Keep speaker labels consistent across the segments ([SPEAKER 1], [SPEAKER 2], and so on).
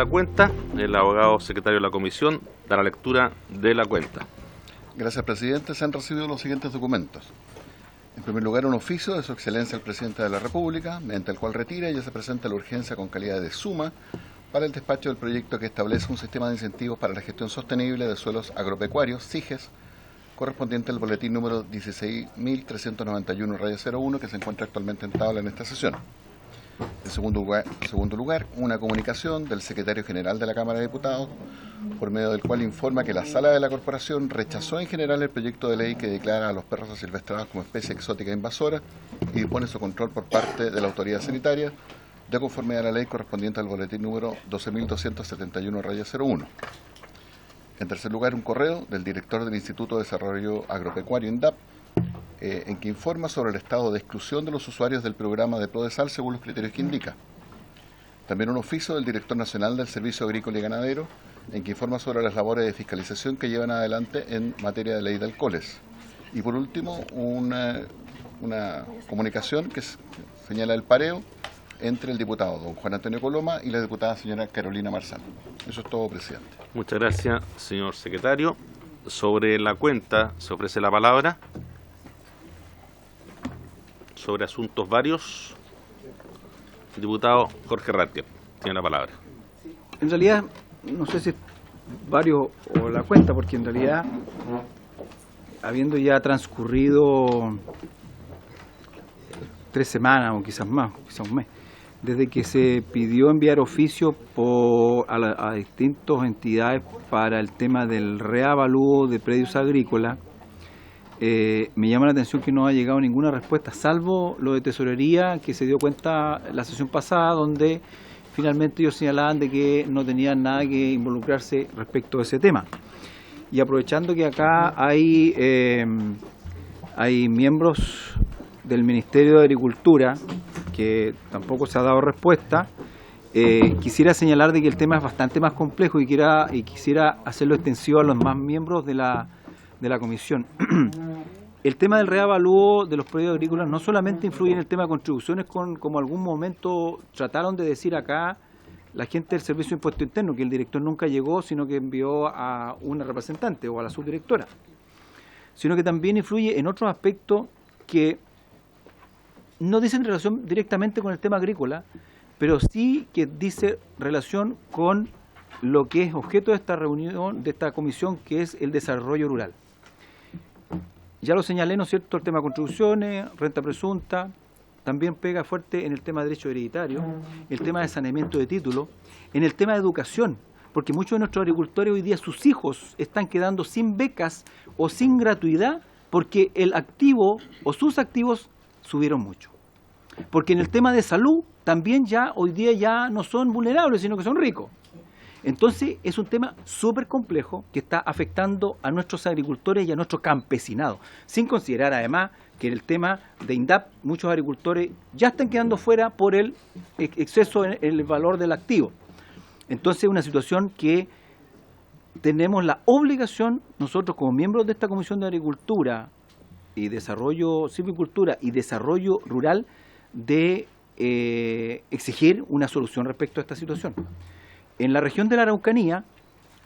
[SPEAKER 1] la cuenta. El abogado secretario de la comisión dará lectura de la cuenta.
[SPEAKER 2] Gracias, presidente. Se han recibido los siguientes documentos. En primer lugar, un oficio de Su Excelencia el Presidente de la República, mediante el cual retira y ya se presenta la urgencia con calidad de suma para el despacho del proyecto que establece un sistema de incentivos para la gestión sostenible de suelos agropecuarios, SIGES, correspondiente al boletín número 16.391-01, que se encuentra actualmente en tabla en esta sesión. En segundo lugar, una comunicación del Secretario General de la Cámara de Diputados, por medio del cual informa que la Sala de la Corporación rechazó en general el proyecto de ley que declara a los perros asilvestrados como especie exótica invasora y dispone su control por parte de la autoridad sanitaria, de conformidad a la ley correspondiente al boletín número 12.271-01. En tercer lugar, un correo del director del Instituto de Desarrollo Agropecuario, INDAP, en que informa sobre el estado de exclusión de los usuarios del programa de PRODESAL según los criterios que indica. También un oficio del director nacional del Servicio Agrícola y Ganadero, en que informa sobre las labores de fiscalización que llevan adelante en materia de ley de alcoholes. Y por último, una comunicación que señala el pareo entre el diputado don Juan Antonio Coloma y la diputada señora Carolina Marzán. Eso es todo, presidente.
[SPEAKER 1] Muchas gracias, señor secretario. Sobre la cuenta se ofrece la palabra. Sobre asuntos varios, el diputado Jorge Ratke tiene la palabra.
[SPEAKER 3] En realidad, no sé si es varios o la cuenta, porque en realidad, habiendo ya transcurrido 3 semanas o quizás más, quizás un mes, desde que se pidió enviar oficio a distintas entidades para el tema del reavalúo de predios agrícolas, me llama la atención que no ha llegado ninguna respuesta, salvo lo de tesorería, que se dio cuenta la sesión pasada, donde finalmente ellos señalaban de que no tenían nada que involucrarse respecto a ese tema. Y aprovechando que acá hay miembros del Ministerio de Agricultura, que tampoco se ha dado respuesta, quisiera señalar de que el tema es bastante más complejo y quisiera hacerlo extensivo a los más miembros de la comisión. El tema del reavalúo de los predios agrícolas no solamente influye en el tema de contribuciones, como algún momento trataron de decir acá la gente del Servicio de Impuesto Interno, que el director nunca llegó, sino que envió a una representante o a la subdirectora, sino que también influye en otros aspectos que no dicen relación directamente con el tema agrícola, pero sí que dice relación con lo que es objeto de esta reunión, de esta comisión, que es el desarrollo rural. Ya lo señalé, ¿no es cierto?, el tema de contribuciones, renta presunta, también pega fuerte en el tema de derecho hereditario, el tema de saneamiento de títulos, en el tema de educación, porque muchos de nuestros agricultores hoy día, sus hijos están quedando sin becas o sin gratuidad porque el activo o sus activos subieron mucho. Porque en el tema de salud también ya hoy día ya no son vulnerables, sino que son ricos. Entonces es un tema súper complejo que está afectando a nuestros agricultores y a nuestro campesinado, sin considerar además que en el tema de INDAP muchos agricultores ya están quedando fuera por el exceso en el valor del activo. Entonces es una situación que tenemos la obligación, nosotros como miembros de esta Comisión de Agricultura y Desarrollo, Silvicultura y Desarrollo Rural, de exigir una solución respecto a esta situación. En la región de la Araucanía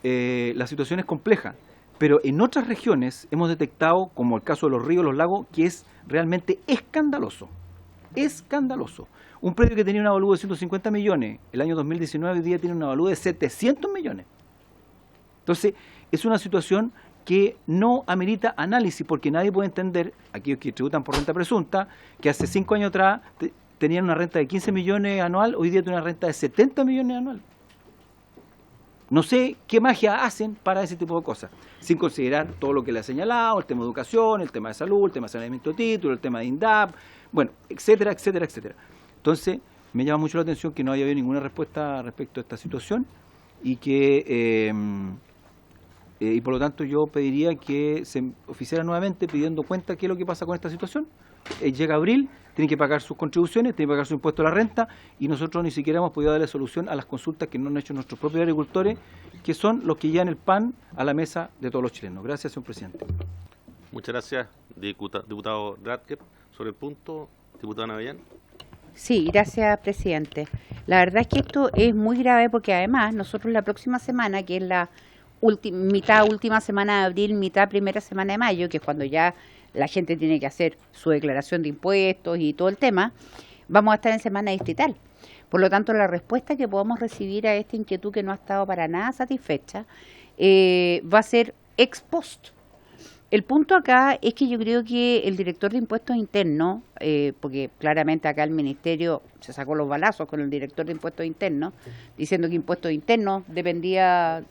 [SPEAKER 3] la situación es compleja, pero en otras regiones hemos detectado, como el caso de los ríos, los lagos, que es realmente escandaloso. Escandaloso. Un predio que tenía una valúa de 150 millones, el año 2019 hoy día tiene una valúa de 700 millones. Entonces, es una situación que no amerita análisis, porque nadie puede entender, aquellos que tributan por renta presunta, que hace 5 años atrás tenían una renta de 15 millones anual, hoy día tienen una renta de 70 millones anual. No sé qué magia hacen para ese tipo de cosas, sin considerar todo lo que le ha señalado, el tema de educación, el tema de salud, el tema de saneamiento de título, el tema de INDAP, bueno, etcétera, etcétera, etcétera. Entonces, me llama mucho la atención que no haya habido ninguna respuesta respecto a esta situación y que, y por lo tanto yo pediría que se oficiara nuevamente pidiendo cuenta qué es lo que pasa con esta situación. Llega abril, tienen que pagar sus contribuciones, tienen que pagar su impuesto a la renta y nosotros ni siquiera hemos podido darle solución a las consultas que nos han hecho nuestros propios agricultores, que son los que llevan el pan a la mesa de todos los chilenos. Gracias, señor presidente.
[SPEAKER 1] Muchas gracias, diputado Ratke. Sobre el punto, diputada Navellán.
[SPEAKER 4] Sí, gracias, presidente. La verdad es que esto es muy grave porque además nosotros la próxima semana, que es la última semana de abril, mitad primera semana de mayo, que es cuando ya la gente tiene que hacer su declaración de impuestos y todo el tema, vamos a estar en semana distrital. Por lo tanto, la respuesta que podamos recibir a esta inquietud que no ha estado para nada satisfecha va a ser ex post. El punto acá es que yo creo que el director de impuestos internos, porque claramente acá el ministerio se sacó los balazos con el director de impuestos internos, diciendo que impuestos internos dependía,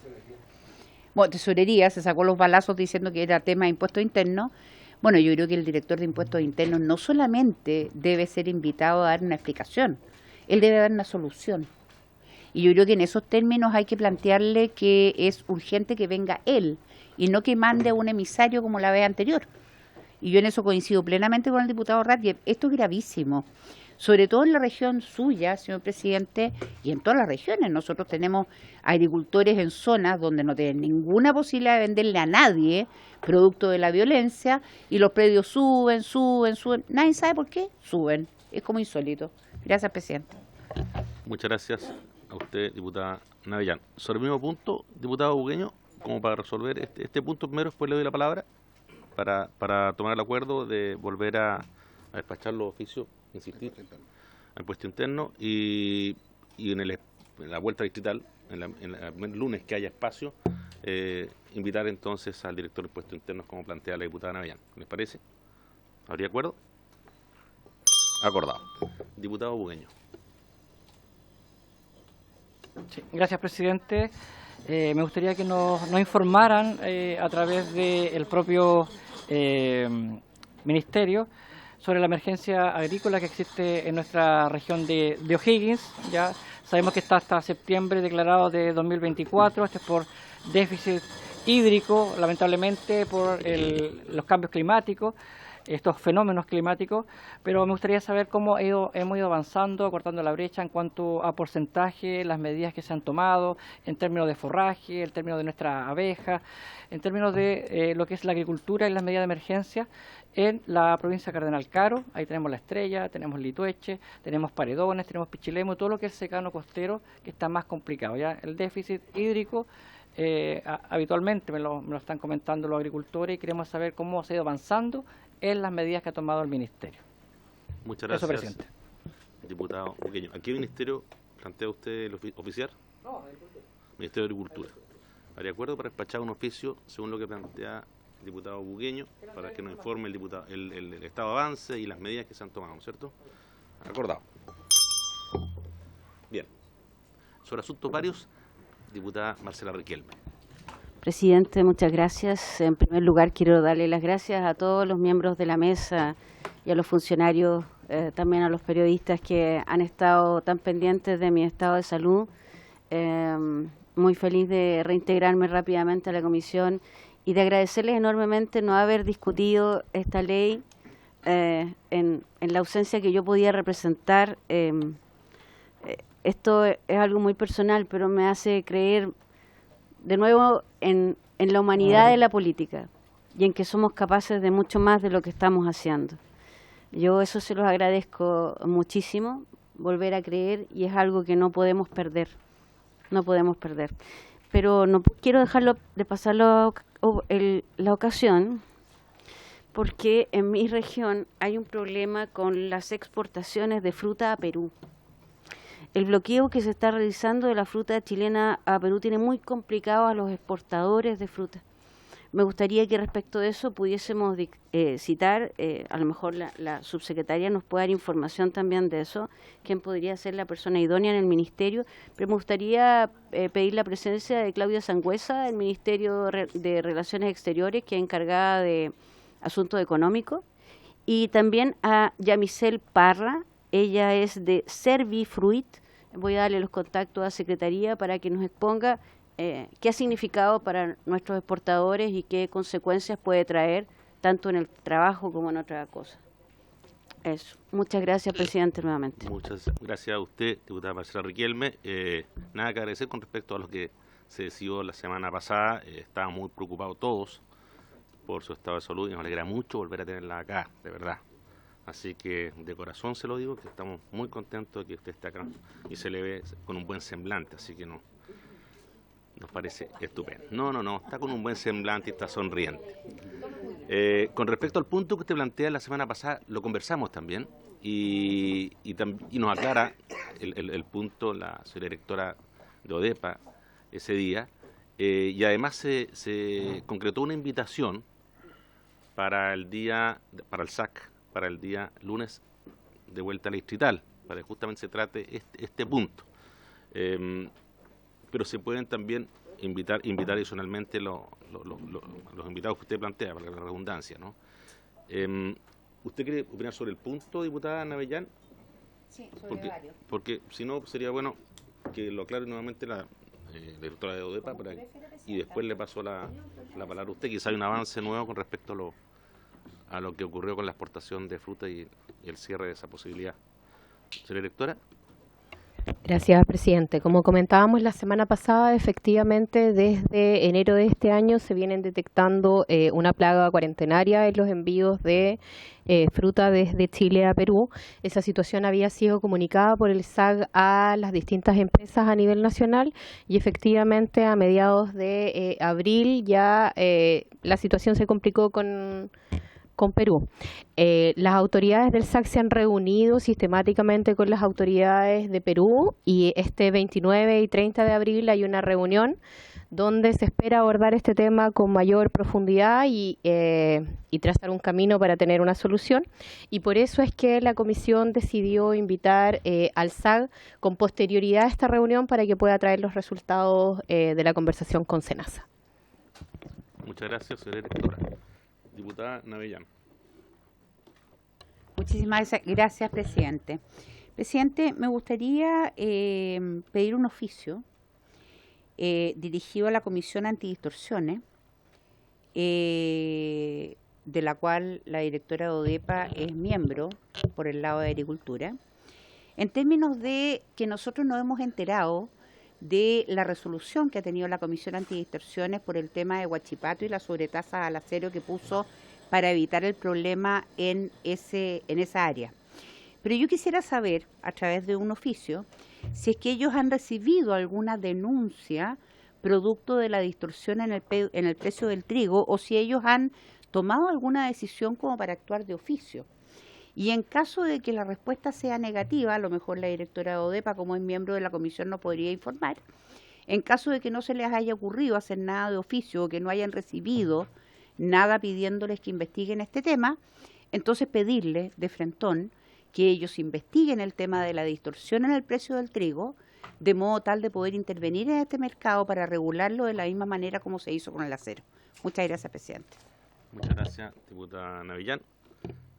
[SPEAKER 4] bueno, tesorería se sacó los balazos diciendo que era tema de impuestos internos. Bueno, yo creo que el director de impuestos internos no solamente debe ser invitado a dar una explicación, él debe dar una solución. Y yo creo que en esos términos hay que plantearle que es urgente que venga él y no que mande a un emisario como la vez anterior. Y yo en eso coincido plenamente con el diputado Ratliff. Esto es gravísimo, sobre todo en la región suya, señor presidente, y en todas las regiones. Nosotros tenemos agricultores en zonas donde no tienen ninguna posibilidad de venderle a nadie producto de la violencia y los predios suben. Nadie sabe por qué, suben. Es como insólito. Gracias, presidente.
[SPEAKER 1] Muchas gracias a usted, diputada Navellán. Sobre el mismo punto, diputado Bugueño, como para resolver este punto primero, después le doy la palabra para tomar el acuerdo de volver a despachar los oficios, insistir, al impuesto interno y en la vuelta distrital, el lunes que haya espacio, invitar entonces al director de impuestos internos como plantea la diputada Navellán. ¿Les parece? ¿Habría acuerdo? Acordado. Diputado Bugueño.
[SPEAKER 5] Sí, gracias, presidente. Me gustaría que nos informaran a través del propio ministerio sobre la emergencia agrícola que existe en nuestra región de O'Higgins. Ya sabemos que está hasta septiembre declarado de 2024. Este es por déficit hídrico, lamentablemente por los cambios climáticos, estos fenómenos climáticos, pero me gustaría saber cómo hemos ido avanzando, acortando la brecha en cuanto a porcentaje, las medidas que se han tomado, en términos de forraje, en términos de nuestras abejas, en términos de lo que es la agricultura y las medidas de emergencia en la provincia de Cardenal Caro. Ahí tenemos La Estrella, tenemos Litueche, tenemos Paredones, tenemos Pichilemu, todo lo que es secano costero, que está más complicado. Ya el déficit hídrico habitualmente me lo están comentando los agricultores y queremos saber cómo se ha ido avanzando en las medidas que ha tomado el ministerio.
[SPEAKER 1] Muchas gracias,
[SPEAKER 5] presidente.
[SPEAKER 1] Diputado Bugueño. ¿A qué ministerio plantea usted el oficiar?
[SPEAKER 5] No, Agricultura.
[SPEAKER 1] Ministerio de Agricultura. ¿Haría acuerdo para despachar un oficio según lo que plantea el diputado Bugueño para que nos informe el estado de avance y las medidas que se han tomado, ¿cierto? Acordado. Bien. Sobre asuntos varios, diputada Marcela Riquelme.
[SPEAKER 6] Presidente, muchas gracias. En primer lugar, quiero darle las gracias a todos los miembros de la mesa y a los funcionarios, también a los periodistas que han estado tan pendientes de mi estado de salud. Muy feliz de reintegrarme rápidamente a la comisión y de agradecerles enormemente no haber discutido esta ley en la ausencia que yo podía representar. Esto es algo muy personal, pero me hace creer de nuevo en la humanidad de la política y en que somos capaces de mucho más de lo que estamos haciendo. Yo eso se los agradezco muchísimo, volver a creer, y es algo que no podemos perder, Pero no quiero dejarlo de pasar la ocasión, porque en mi región hay un problema con las exportaciones de fruta a Perú. El bloqueo que se está realizando de la fruta chilena a Perú tiene muy complicado a los exportadores de fruta. Me gustaría que respecto de eso pudiésemos citar, a lo mejor la subsecretaria nos puede dar información también de eso, quién podría ser la persona idónea en el ministerio, pero me gustaría pedir la presencia de Claudia Sangüesa del Ministerio de Relaciones Exteriores, que es encargada de asuntos económicos, y también a Yamisel Parra. Ella es de Servifruit. Voy a darle los contactos a Secretaría para que nos exponga qué ha significado para nuestros exportadores y qué consecuencias puede traer tanto en el trabajo como en otra cosa. Eso. Muchas gracias, presidente, nuevamente.
[SPEAKER 1] Muchas gracias a usted, diputada Marcela Riquelme. Nada que agradecer con respecto a lo que se decidió la semana pasada. Estábamos muy preocupados todos por su estado de salud y nos alegra mucho volver a tenerla acá, de verdad. Así que de corazón se lo digo, que estamos muy contentos de que usted esté acá y se le ve con un buen semblante, así que nos parece estupendo. No, está con un buen semblante y está sonriente. Con respecto al punto que usted plantea la semana pasada, lo conversamos también y nos aclara el punto la señora directora de ODEPA ese día, y además se concretó una invitación para el SAC, para el día lunes de vuelta a la distrital, para que justamente se trate este punto. Pero se pueden también invitar adicionalmente los invitados que usted plantea, para la redundancia, ¿no? ¿Usted quiere opinar sobre el punto, diputada Navellán?
[SPEAKER 4] Sí, sobre varios.
[SPEAKER 1] Porque si no, sería bueno que lo aclare nuevamente la directora de ODEPA y después le paso la palabra a usted. Quizá hay un avance nuevo con respecto a lo que ocurrió con la exportación de fruta y el cierre de esa posibilidad. Señora directora.
[SPEAKER 7] Gracias, presidente. Como comentábamos la semana pasada, efectivamente, desde enero de este año se vienen detectando una plaga cuarentenaria en los envíos de fruta desde Chile a Perú. Esa situación había sido comunicada por el SAG a las distintas empresas a nivel nacional y efectivamente a mediados de abril ya la situación se complicó con Perú. Las autoridades del SAC se han reunido sistemáticamente con las autoridades de Perú y este 29 y 30 de abril hay una reunión donde se espera abordar este tema con mayor profundidad y trazar un camino para tener una solución. Y por eso es que la comisión decidió invitar al SAG con posterioridad a esta reunión para que pueda traer los resultados de la conversación con SENASA.
[SPEAKER 1] Muchas gracias, señora directora. Diputada Navellán.
[SPEAKER 4] Muchísimas gracias, presidente. Presidente, me gustaría pedir un oficio dirigido a la Comisión Antidistorsiones, de la cual la directora de ODEPA es miembro por el lado de Agricultura, en términos de que nosotros nos hemos enterado de la resolución que ha tenido la Comisión Antidistorsiones por el tema de Huachipato y la sobretasa al acero que puso para evitar el problema en esa área. Pero yo quisiera saber, a través de un oficio, si es que ellos han recibido alguna denuncia producto de la distorsión en el precio del trigo o si ellos han tomado alguna decisión como para actuar de oficio. Y en caso de que la respuesta sea negativa, a lo mejor la directora de ODEPA, como es miembro de la comisión, nos podría informar. En caso de que no se les haya ocurrido hacer nada de oficio o que no hayan recibido nada pidiéndoles que investiguen este tema, entonces pedirles de frentón que ellos investiguen el tema de la distorsión en el precio del trigo, de modo tal de poder intervenir en este mercado para regularlo de la misma manera como se hizo con el acero. Muchas gracias, presidente.
[SPEAKER 1] Muchas gracias, diputada Navellán.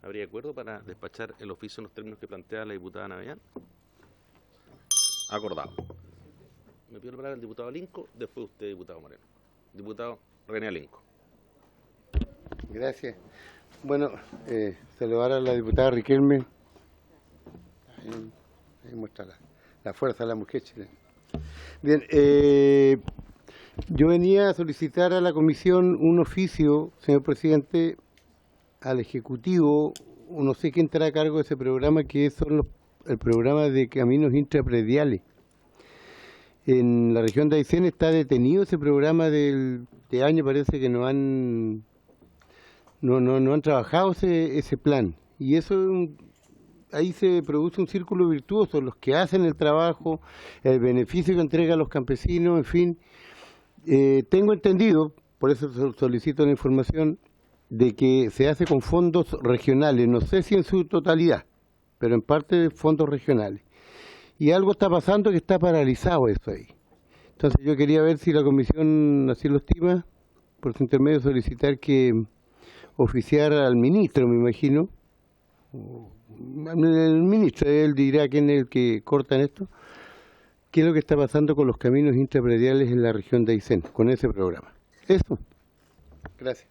[SPEAKER 1] ¿Habría acuerdo para despachar el oficio en los términos que plantea la diputada Navellán? Acordado. Me pido la palabra el diputado Alinco, después usted, diputado Moreno. Diputado René Alinco.
[SPEAKER 8] Gracias. Bueno, saludar a la diputada Riquelme. Ahí muestra la fuerza de la mujer chilena. Bien, yo venía a solicitar a la comisión un oficio, señor presidente, al Ejecutivo, o no sé quién estará a cargo de ese programa, que son el programa de caminos intraprediales. En la región de Aysén está detenido ese programa de año, parece que no han trabajado ese plan. Y eso, ahí se produce un círculo virtuoso, los que hacen el trabajo, el beneficio que entrega a los campesinos, en fin. Tengo entendido, por eso solicito la información, de que se hace con fondos regionales, no sé si en su totalidad, pero en parte de fondos regionales. Y algo está pasando que está paralizado eso ahí. Entonces yo quería ver si la comisión así lo estima, por su intermedio solicitar que oficiara al ministro, me imagino. El ministro, él dirá quién es el que corta en esto. ¿Qué es lo que está pasando con los caminos intraprediales en la región de Aysén, con ese programa? Eso. Gracias.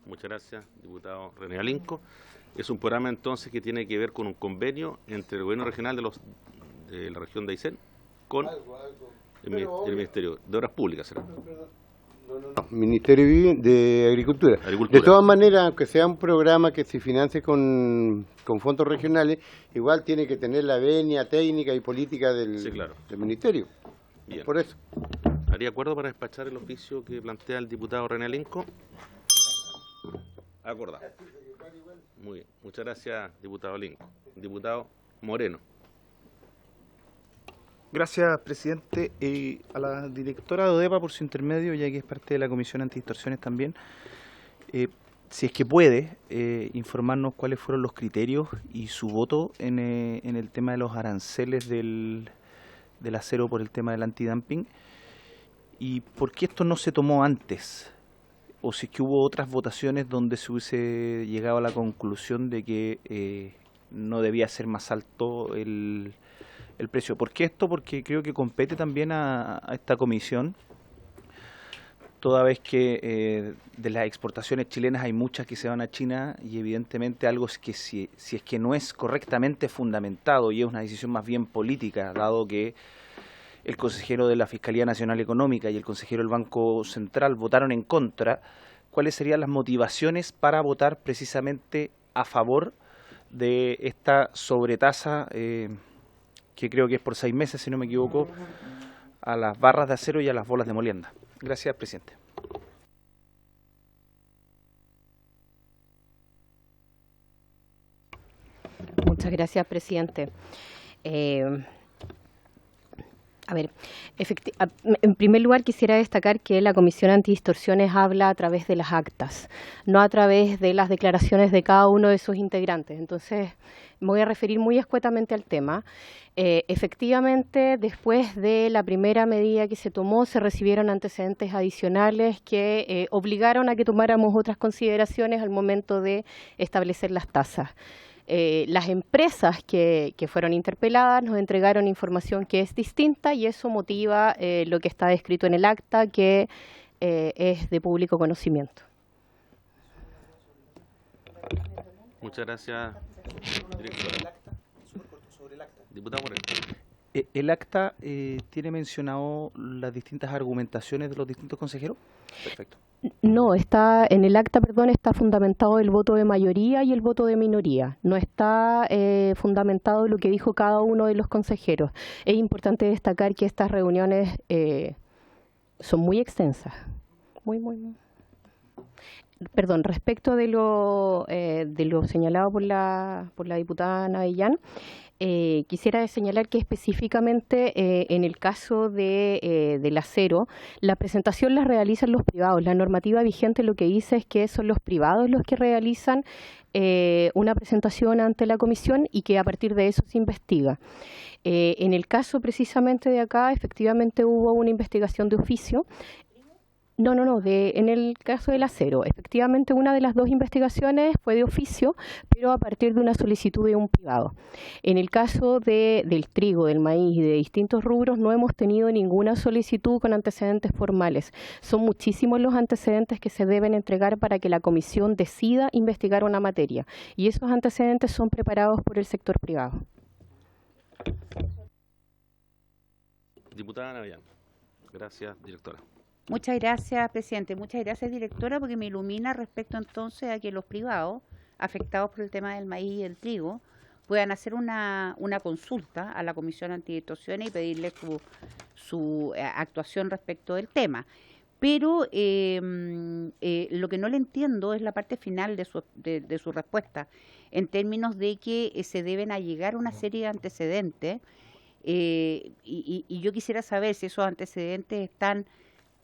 [SPEAKER 1] Muchas gracias, diputado René Alinco. Es un programa entonces que tiene que ver con un convenio entre el gobierno regional de la región de Aysén con el Ministerio de Obras Públicas, ¿será?
[SPEAKER 8] Ministerio de Agricultura.
[SPEAKER 1] Agricultura.
[SPEAKER 8] De todas maneras, aunque sea un programa que se financie con fondos regionales, igual tiene que tener la venia técnica y política del,
[SPEAKER 1] Sí, claro.
[SPEAKER 8] del Ministerio.
[SPEAKER 1] Bien.
[SPEAKER 8] Por eso.
[SPEAKER 1] ¿Haría acuerdo para despachar el oficio que plantea el diputado René Alenco? Acordado. Muy bien. Muchas gracias, diputado Alenco. Diputado Moreno.
[SPEAKER 9] Gracias, presidente. A la directora de ODEPA por su intermedio, ya que es parte de la Comisión Antidistorsiones también, si es que puede, informarnos cuáles fueron los criterios y su voto en el tema de los aranceles del acero por el tema del antidumping, y por qué esto no se tomó antes, o si es que hubo otras votaciones donde se hubiese llegado a la conclusión de que no debía ser más alto el precio. ¿Por qué esto? Porque creo que compete también a esta comisión, toda vez que de las exportaciones chilenas hay muchas que se van a China, y evidentemente algo es que si es que no es correctamente fundamentado y es una decisión más bien política, dado que el consejero de la Fiscalía Nacional Económica y el consejero del Banco Central votaron en contra, ¿cuáles serían las motivaciones para votar precisamente a favor de esta sobretasa, que creo que es por 6 meses, si no me equivoco, a las barras de acero y a las bolas de molienda? Gracias, presidente.
[SPEAKER 7] Muchas gracias, presidente. A ver, en primer lugar quisiera destacar que la Comisión Antidistorsiones habla a través de las actas, no a través de las declaraciones de cada uno de sus integrantes. Entonces, me voy a referir muy escuetamente al tema. Efectivamente, después de la primera medida que se tomó, se recibieron antecedentes adicionales que obligaron a que tomáramos otras consideraciones al momento de establecer las tasas. Las empresas que fueron interpeladas nos entregaron información que es distinta, y eso motiva lo que está descrito en el acta, que es de público conocimiento.
[SPEAKER 1] Muchas gracias, directora. Diputado Moreno.
[SPEAKER 9] ¿El acta tiene mencionado las distintas argumentaciones de los distintos consejeros? Perfecto.
[SPEAKER 7] No, en el acta, perdón, está fundamentado el voto de mayoría y el voto de minoría. No está fundamentado lo que dijo cada uno de los consejeros. Es importante destacar que estas reuniones son muy extensas. Muy. Perdón, respecto de lo señalado por la diputada Navellán, quisiera señalar que específicamente en el caso del acero, la presentación la realizan los privados. La normativa vigente lo que dice es que son los privados los que realizan una presentación ante la comisión, y que a partir de eso se investiga. En el caso precisamente de acá, efectivamente hubo una investigación de oficio. No, en el caso del acero, efectivamente una de las dos investigaciones fue de oficio, pero a partir de una solicitud de un privado. En el caso del trigo, del maíz y de distintos rubros, no hemos tenido ninguna solicitud con antecedentes formales. Son muchísimos los antecedentes que se deben entregar para que la comisión decida investigar una materia, y esos antecedentes son preparados por el sector privado.
[SPEAKER 1] Diputada Navellán. Gracias, directora.
[SPEAKER 4] Muchas gracias, presidente. Muchas gracias, directora, porque me ilumina respecto entonces a que los privados afectados por el tema del maíz y el trigo puedan hacer una consulta a la Comisión Antidistorsiones y pedirle su actuación respecto del tema. Pero lo que no le entiendo es la parte final de su respuesta, en términos de que se deben allegar una serie de antecedentes, y yo quisiera saber si esos antecedentes están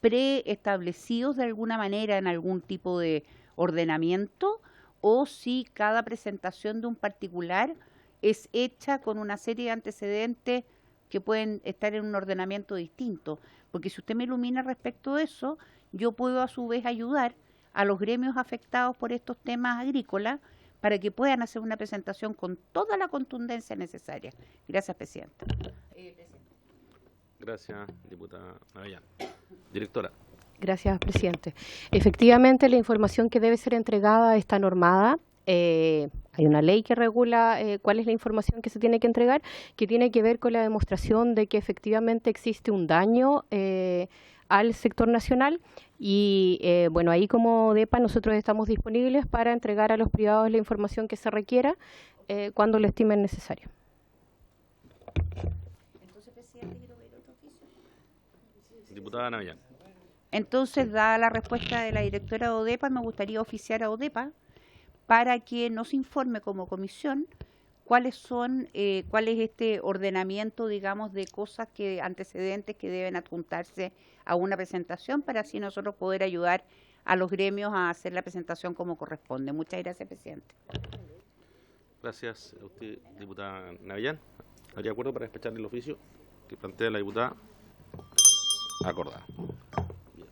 [SPEAKER 4] preestablecidos de alguna manera en algún tipo de ordenamiento, o si cada presentación de un particular es hecha con una serie de antecedentes que pueden estar en un ordenamiento distinto. Porque si usted me ilumina respecto de eso, yo puedo a su vez ayudar a los gremios afectados por estos temas agrícolas para que puedan hacer una presentación con toda la contundencia necesaria. Gracias, presidenta.
[SPEAKER 1] Gracias, diputada Navellán. Directora.
[SPEAKER 7] Gracias, presidente. Efectivamente, la información que debe ser entregada está normada. Hay una ley que regula cuál es la información que se tiene que entregar, que tiene que ver con la demostración de que efectivamente existe un daño al sector nacional y bueno, ahí como ODEPA nosotros estamos disponibles para entregar a los privados la información que se requiera cuando lo estimen necesario.
[SPEAKER 4] Entonces, presidente, quiero ver otro oficio.
[SPEAKER 1] Diputada Navellán.
[SPEAKER 4] Entonces, dada la respuesta de la directora de ODEPA, me gustaría oficiar a ODEPA para que nos informe como comisión cuál es este ordenamiento, digamos, de cosas antecedentes que deben adjuntarse a una presentación para así nosotros poder ayudar a los gremios a hacer la presentación como corresponde. Muchas gracias, presidente.
[SPEAKER 1] Gracias a usted, diputada Navellán. ¿Habría acuerdo para despachar el oficio que plantea la diputada? Acordado. Bien.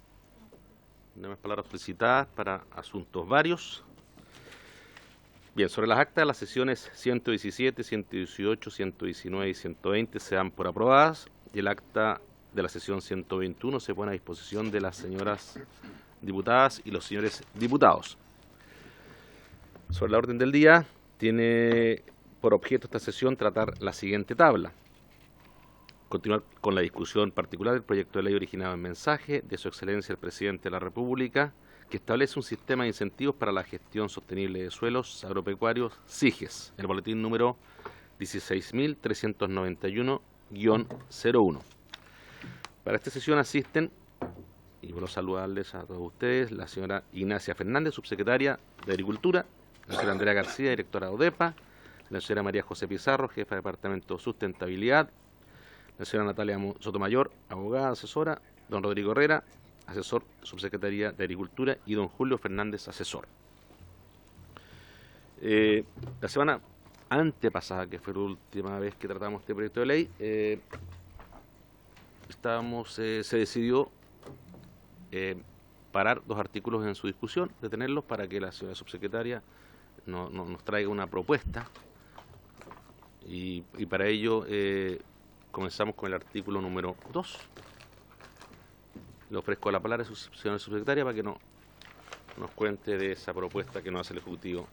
[SPEAKER 1] No más palabras solicitadas para asuntos varios. Bien, sobre las actas de las sesiones 117, 118, 119 y 120 se dan por aprobadas y el acta de la sesión 121 se pone a disposición de las señoras diputadas y los señores diputados. Sobre la orden del día, tiene por objeto esta sesión tratar la siguiente tabla. Continuar con la discusión particular del proyecto de ley originado en mensaje de Su Excelencia el Presidente de la República, que establece un sistema de incentivos para la gestión sostenible de suelos agropecuarios, SIGES, el boletín número 16.391-01. Para esta sesión asisten, y vuelvo a saludarles a todos ustedes, la señora Ignacia Fernández, subsecretaria de Agricultura, la señora Andrea García, directora de ODEPA, la señora María José Pizarro, jefa de Departamento de Sustentabilidad, la señora Natalia Sotomayor, abogada, asesora, don Rodrigo Herrera, asesor subsecretaría de Agricultura, y don Julio Fernández, asesor. La semana antepasada, que fue la última vez que tratamos este proyecto de ley, se decidió parar dos artículos en su discusión, detenerlos para que la señora subsecretaria nos traiga una propuesta y para ello comenzamos con el artículo número 2. Le ofrezco la palabra a su señora subsecretaria para que nos cuente de esa propuesta que nos hace el Ejecutivo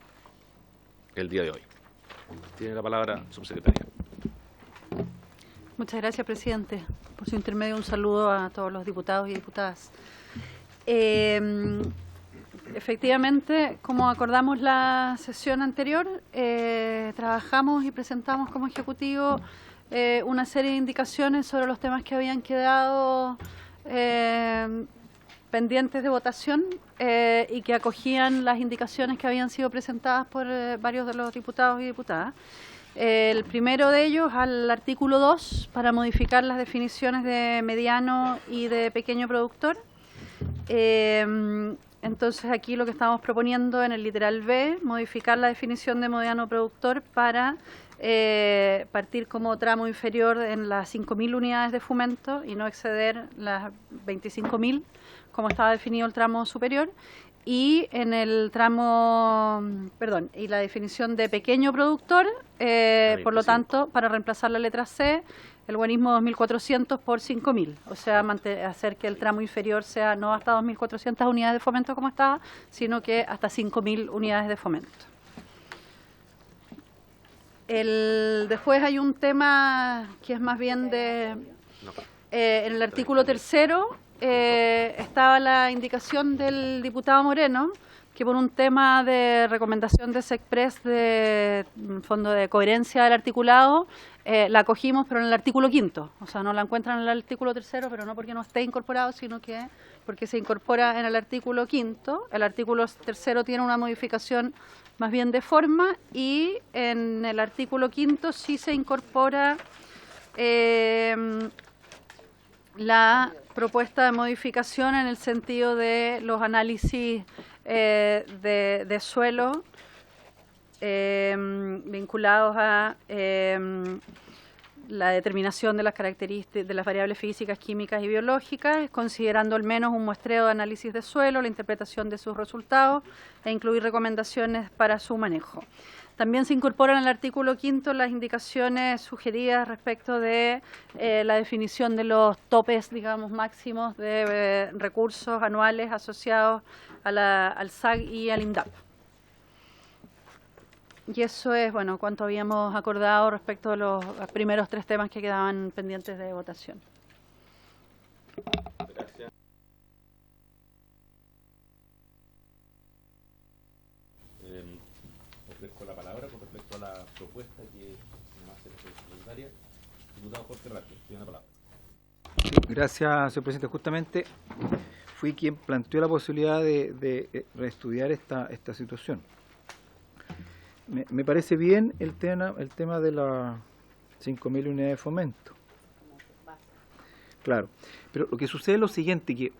[SPEAKER 1] el día de hoy. Tiene la palabra, subsecretaria.
[SPEAKER 10] Muchas gracias, presidente. Por su intermedio, un saludo a todos los diputados y diputadas. Efectivamente, como acordamos la sesión anterior, trabajamos y presentamos como Ejecutivo una serie de indicaciones sobre los temas que habían quedado pendientes de votación y que acogían las indicaciones que habían sido presentadas por varios de los diputados y diputadas. El primero de ellos al artículo 2 para modificar las definiciones de mediano y de pequeño productor. Entonces aquí lo que estamos proponiendo en el literal B, modificar la definición de mediano productor para partir como tramo inferior en las 5.000 unidades de fomento y no exceder las 25.000 como estaba definido el tramo superior, y en el tramo, perdón, y la definición de pequeño productor, por lo tanto, para reemplazar la letra C, el buenismo 2.400 por 5.000, o sea, hacer que el tramo inferior sea no hasta 2.400 unidades de fomento como estaba, sino que hasta 5.000 unidades de fomento. Después hay un tema que es más bien de... en el artículo 3º estaba la indicación del diputado Moreno, que por un tema de recomendación de SECPRES de fondo de coherencia del articulado, la acogimos, pero en el artículo 5º. O sea, no la encuentran en el artículo 3º, pero no porque no esté incorporado, sino que porque se incorpora en el artículo 5º. El artículo 3º tiene una modificación más bien de forma, y en el artículo 5º sí se incorpora la propuesta de modificación en el sentido de los análisis de suelo vinculados a la determinación de las características de las variables físicas, químicas y biológicas, considerando al menos un muestreo de análisis de suelo, la interpretación de sus resultados e incluir recomendaciones para su manejo. También se incorporan en el artículo 5º las indicaciones sugeridas respecto de la definición de los topes, digamos, máximos de recursos anuales asociados a al SAG y al INDAP. Y eso es, bueno, cuanto habíamos acordado respecto a los primeros 3 temas que quedaban pendientes de votación.
[SPEAKER 1] Gracias. propuesta que me hace la secretaria. Diputado Jorge Ratio, tiene la palabra.
[SPEAKER 3] Gracias, señor presidente. Justamente fui quien planteó la posibilidad de reestudiar esta situación. Me parece bien el tema de las 5.000 unidades de fomento. Claro, pero lo que sucede es lo siguiente, que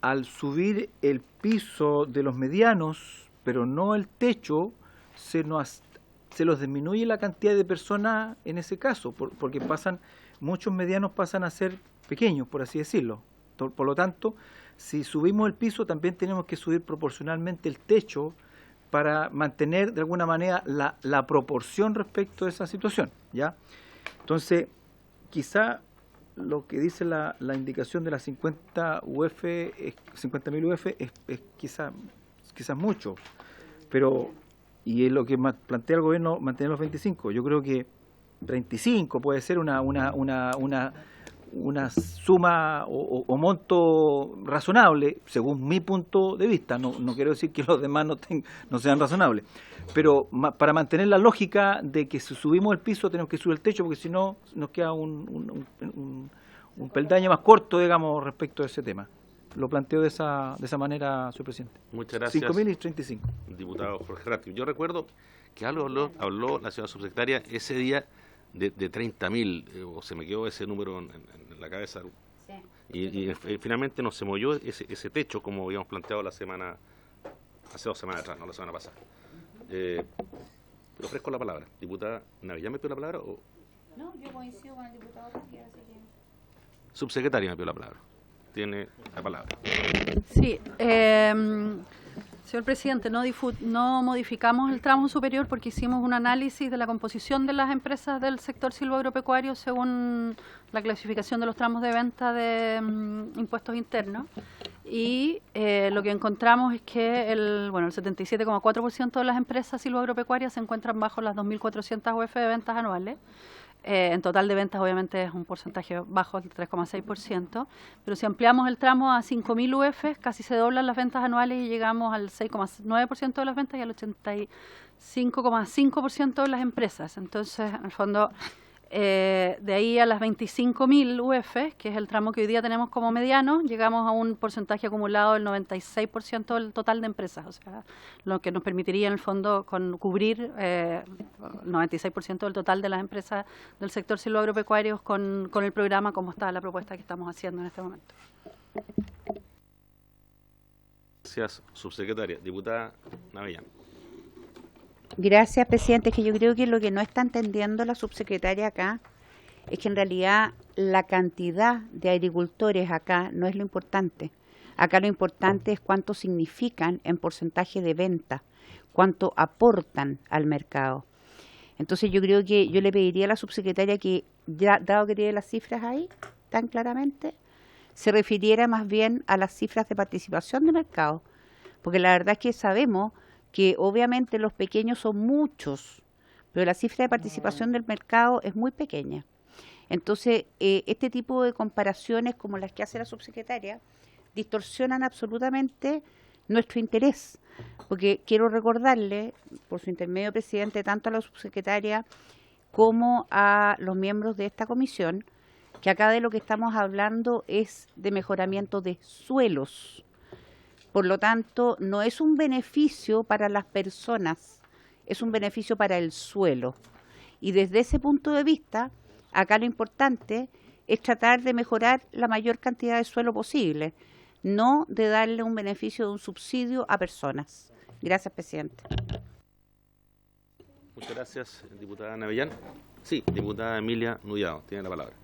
[SPEAKER 3] al subir el piso de los medianos, pero no el techo, se los disminuye la cantidad de personas en ese caso, porque muchos medianos pasan a ser pequeños, por así decirlo. Por lo tanto, si subimos el piso, también tenemos que subir proporcionalmente el techo para mantener de alguna manera la proporción respecto de esa situación, ¿ya? Entonces, quizá lo que dice la indicación de las 50.000 UF es quizás mucho, pero y es lo que plantea el gobierno, mantener los 25. Yo creo que 35 puede ser una suma o monto razonable, según mi punto de vista. No quiero decir que los demás no sean razonables, pero para mantener la lógica de que si subimos el piso tenemos que subir el techo, porque si no nos queda un peldaño más corto, digamos, respecto a ese tema. Lo planteo de esa manera, señor presidente.
[SPEAKER 1] Muchas gracias.
[SPEAKER 3] 5.000 y 35.
[SPEAKER 1] Diputado Jorge Ratio. Yo recuerdo que habló la señora subsecretaria ese día de 30.000, o se me quedó ese número en la cabeza. Sí. Y finalmente no se movió ese techo, como habíamos planteado hace 2 semanas atrás, no la semana pasada. Le ofrezco la palabra. Diputada Navellán, ¿me pidió la palabra? ¿O?
[SPEAKER 4] No, yo coincido con el diputado Ratio, así que...
[SPEAKER 1] Subsecretaria me pidió la palabra. Tiene la palabra.
[SPEAKER 10] Sí, señor presidente, no modificamos el tramo superior porque hicimos un análisis de la composición de las empresas del sector silvoagropecuario según la clasificación de los tramos de venta de impuestos internos, y lo que encontramos es que el 77,4% de las empresas silvoagropecuarias se encuentran bajo las 2.400 UF de ventas anuales. En total de ventas obviamente es un porcentaje bajo, el 3,6%, pero si ampliamos el tramo a 5.000 UF, casi se doblan las ventas anuales y llegamos al 6,9% de las ventas y al 85,5% de las empresas. Entonces, en el fondo, de ahí a las 25.000 UF, que es el tramo que hoy día tenemos como mediano, llegamos a un porcentaje acumulado del 96% del total de empresas, o sea, lo que nos permitiría en el fondo cubrir el 96% del total de las empresas del sector silvoagropecuario con el programa como está la propuesta que estamos haciendo en este momento.
[SPEAKER 1] Gracias, subsecretaria. Diputada Navellán.
[SPEAKER 4] Gracias, presidente. Es que yo creo que lo que no está entendiendo la subsecretaria acá es que en realidad la cantidad de agricultores acá no es lo importante. Acá lo importante es cuánto significan en porcentaje de venta, cuánto aportan al mercado. Entonces yo creo que yo le pediría a la subsecretaria que, ya dado que tiene las cifras ahí tan claramente, se refiriera más bien a las cifras de participación de mercado, porque la verdad es que sabemos que obviamente los pequeños son muchos, pero la cifra de participación del mercado es muy pequeña. Entonces, este tipo de comparaciones como las que hace la subsecretaria distorsionan absolutamente nuestro interés, porque quiero recordarle, por su intermedio, presidente, tanto a la subsecretaria como a los miembros de esta comisión, que acá de lo que estamos hablando es de mejoramiento de suelos. Por lo tanto, no es un beneficio para las personas, es un beneficio para el suelo. Y desde ese punto de vista, acá lo importante es tratar de mejorar la mayor cantidad de suelo posible, no de darle un beneficio de un subsidio a personas. Gracias, presidente.
[SPEAKER 1] Muchas gracias, diputada Navellán. Sí, diputada Emilia Nuyado, tiene la palabra.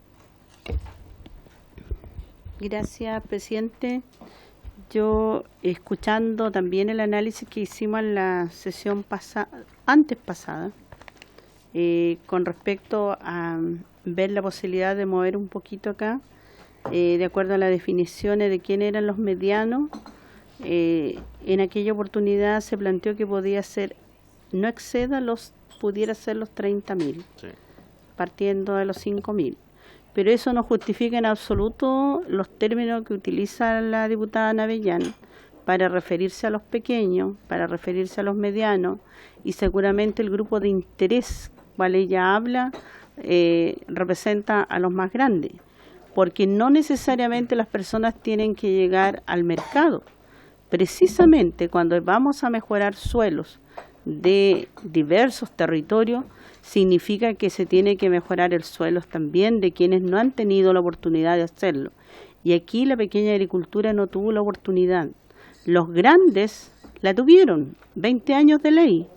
[SPEAKER 6] Gracias, presidente. Yo, escuchando también el análisis que hicimos en la sesión antes pasada, con respecto a ver la posibilidad de mover un poquito acá, de acuerdo a las definiciones de quién eran los medianos, en aquella oportunidad se planteó que podía ser, pudiera ser los 30.000, sí, partiendo de los 5.000. Pero eso no justifica en absoluto los términos que utiliza la diputada Navellán,
[SPEAKER 11] para referirse a los pequeños, para referirse a los medianos, y seguramente el grupo de interés cual ella habla representa a los más grandes, porque no necesariamente las personas tienen que llegar al mercado. Precisamente cuando vamos a mejorar suelos de diversos territorios, significa que se tiene que mejorar el suelo también de quienes no han tenido la oportunidad de hacerlo. Y aquí la pequeña agricultura no tuvo la oportunidad. Los grandes la tuvieron, 20 años de ley.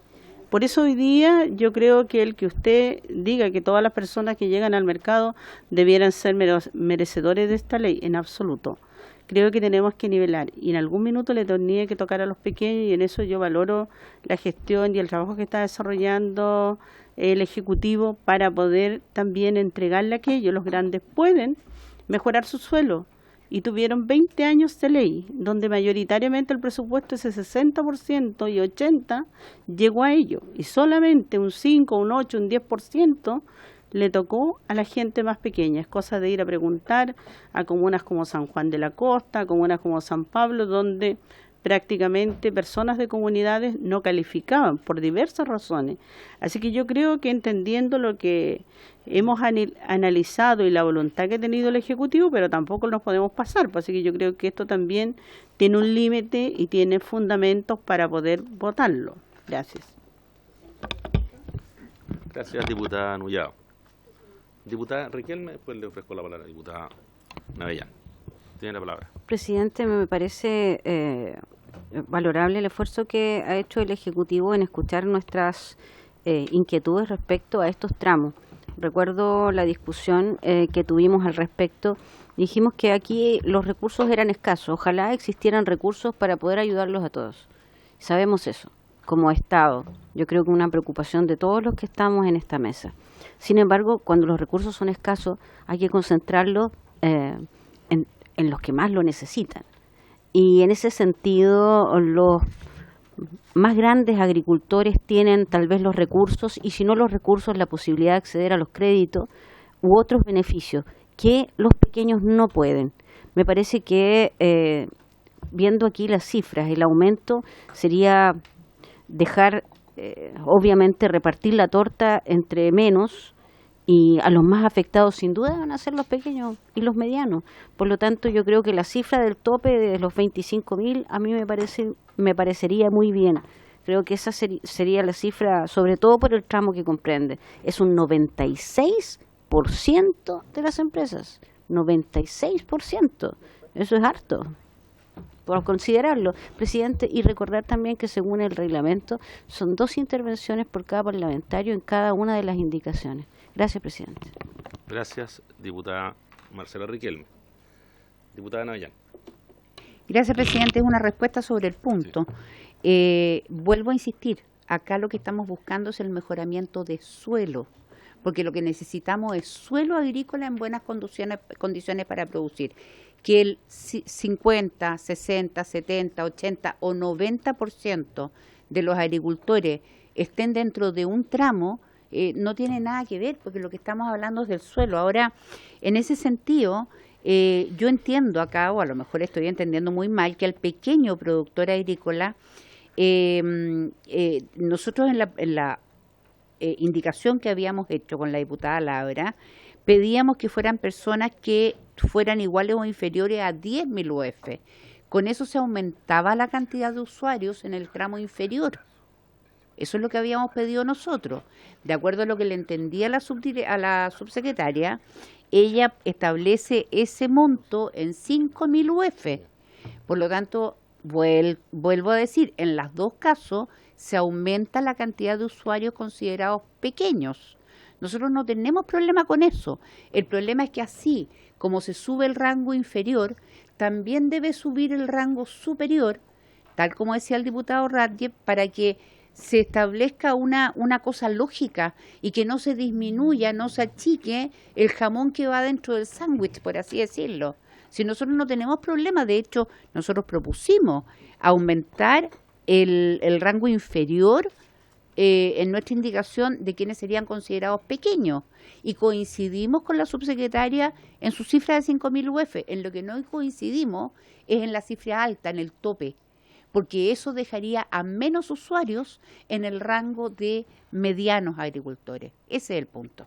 [SPEAKER 11] Por eso hoy día yo creo que el que usted diga que todas las personas que llegan al mercado debieran ser merecedores de esta ley, en absoluto. Creo que tenemos que nivelar, y en algún minuto le tenía que tocar a los pequeños, y en eso yo valoro la gestión y el trabajo que está desarrollando el Ejecutivo para poder también entregarle a aquellos. Los grandes pueden mejorar su suelo, y tuvieron 20 años de ley, donde mayoritariamente el presupuesto ese 60% y 80% llegó a ello, y solamente un 5, un 8, un 10% le tocó a la gente más pequeña. Es cosa de ir a preguntar a comunas como San Juan de la Costa, a comunas como San Pablo, donde prácticamente personas de comunidades no calificaban por diversas razones. Así que yo creo que entendiendo lo que hemos analizado y la voluntad que ha tenido el Ejecutivo, pero tampoco nos podemos pasar, pues así que yo creo que esto también tiene un límite y tiene fundamentos para poder votarlo. Gracias.
[SPEAKER 1] Gracias, diputada Nullado. Diputada Riquelme, después le ofrezco la palabra a la diputada Navellán. Tiene la palabra.
[SPEAKER 6] Presidente, me parece valorable el esfuerzo que ha hecho el Ejecutivo en escuchar nuestras inquietudes respecto a estos tramos. Recuerdo la discusión que tuvimos al respecto. Dijimos que aquí los recursos eran escasos. Ojalá existieran recursos para poder ayudarlos a todos. Sabemos eso, como Estado. Yo creo que es una preocupación de todos los que estamos en esta mesa. Sin embargo, cuando los recursos son escasos, hay que concentrarlos en los que más lo necesitan. Y en ese sentido, los más grandes agricultores tienen tal vez los recursos, y si no los recursos, la posibilidad de acceder a los créditos u otros beneficios que los pequeños no pueden. Me parece que viendo aquí las cifras, el aumento sería dejar, obviamente, repartir la torta entre menos, y a los más afectados sin duda van a ser los pequeños y los medianos. Por lo tanto, yo creo que la cifra del tope de los 25.000 a mí me parecería muy bien. Creo que esa sería la cifra, sobre todo por el tramo que comprende. Es un 96% de las empresas. 96%. Eso es harto, por considerarlo, presidente, y recordar también que según el reglamento son 2 intervenciones por cada parlamentario en cada una de las indicaciones. Gracias, presidente.
[SPEAKER 1] Gracias, diputada Marcela Riquelme. Diputada Navellán.
[SPEAKER 4] Gracias, presidente. Es una respuesta sobre el punto. Vuelvo a insistir, acá lo que estamos buscando es el mejoramiento de suelo, porque lo que necesitamos es suelo agrícola en buenas condiciones para producir. Que el 50, 60, 70, 80 o 90% de los agricultores estén dentro de un tramo, no tiene nada que ver, porque lo que estamos hablando es del suelo. Ahora, en ese sentido, yo entiendo acá, o a lo mejor estoy entendiendo muy mal, que al pequeño productor agrícola, nosotros en la indicación que habíamos hecho con la diputada Labra, pedíamos que fueran personas que fueran iguales o inferiores a 10.000 UF. Con eso se aumentaba la cantidad de usuarios en el tramo inferior. Eso es lo que habíamos pedido nosotros. De acuerdo a lo que le entendía a la subsecretaria, ella establece ese monto en 5.000 UF. Por lo tanto, vuelvo a decir, en los dos casos se aumenta la cantidad de usuarios considerados pequeños. Nosotros no tenemos problema con eso. El problema es que así como se sube el rango inferior, también debe subir el rango superior, tal como decía el diputado Radje, para que se establezca una cosa lógica y que no se disminuya, no se achique el jamón que va dentro del sándwich, por así decirlo. Si nosotros no tenemos problema, de hecho, nosotros propusimos aumentar el rango inferior en nuestra indicación de quienes serían considerados pequeños, y coincidimos con la subsecretaria en su cifra de 5.000 UF. En lo que no coincidimos es en la cifra alta, en el tope. porque eso dejaría a menos usuarios en el rango de medianos agricultores. Ese es el punto.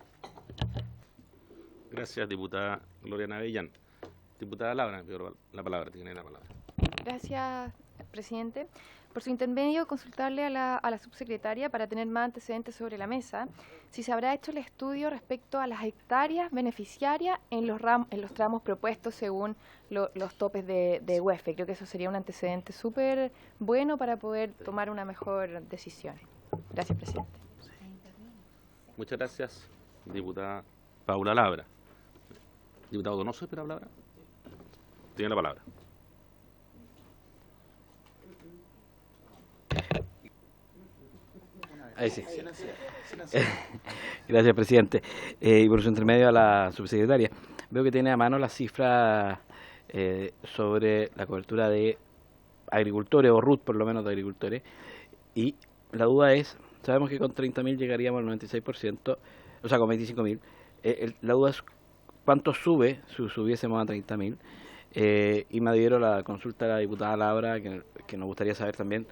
[SPEAKER 1] Gracias, diputada Gloria Navellán. Diputada Laura, la palabra, tiene la palabra.
[SPEAKER 12] Gracias, presidente. Por su intermedio, consultarle a la subsecretaria para tener más antecedentes sobre la mesa, si se habrá hecho el estudio respecto a las hectáreas beneficiarias en los tramos propuestos según los topes de UEF. Creo que eso sería un antecedente súper bueno para poder tomar una mejor decisión. Gracias, presidente.
[SPEAKER 1] Muchas gracias, diputada Paula Labra. Diputado Donoso, ¿espera la palabra? Tiene la palabra.
[SPEAKER 13] Ahí sí. Gracias, presidente. Y por su intermedio a la subsecretaria. Veo que tiene a mano las cifras sobre la cobertura de agricultores, o RUT por lo menos de agricultores. Y la duda es, sabemos que con 30.000 llegaríamos al 96%, o sea, con 25.000. La duda es cuánto sube si subiésemos a 30.000. Y me adhiero a la consulta de la diputada Labra, que nos gustaría saber también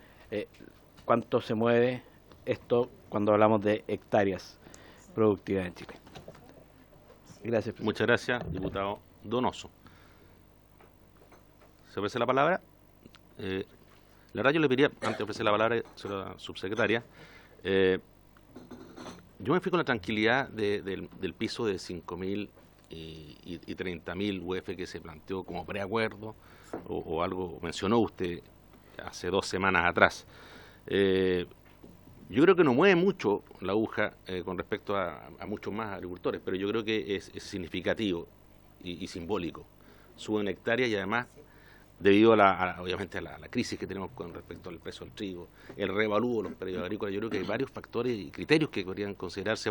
[SPEAKER 13] cuánto se mueve esto cuando hablamos de hectáreas productivas en Chile. Gracias, presidente.
[SPEAKER 1] Muchas gracias, diputado Donoso. ¿Se ofrece la palabra? La verdad, yo le pediría, antes de ofrecer la palabra a la subsecretaria, yo me fui con la tranquilidad del piso de 5.000 y 30.000 UF que se planteó como preacuerdo, o algo mencionó usted hace 2 semanas atrás. Yo creo que no mueve mucho la aguja con respecto a muchos más agricultores, pero yo creo que es significativo y simbólico. Suben hectáreas y además, debido obviamente a la crisis que tenemos con respecto al precio del trigo, el revalúo de los predios agrícolas, yo creo que hay varios factores y criterios que podrían considerarse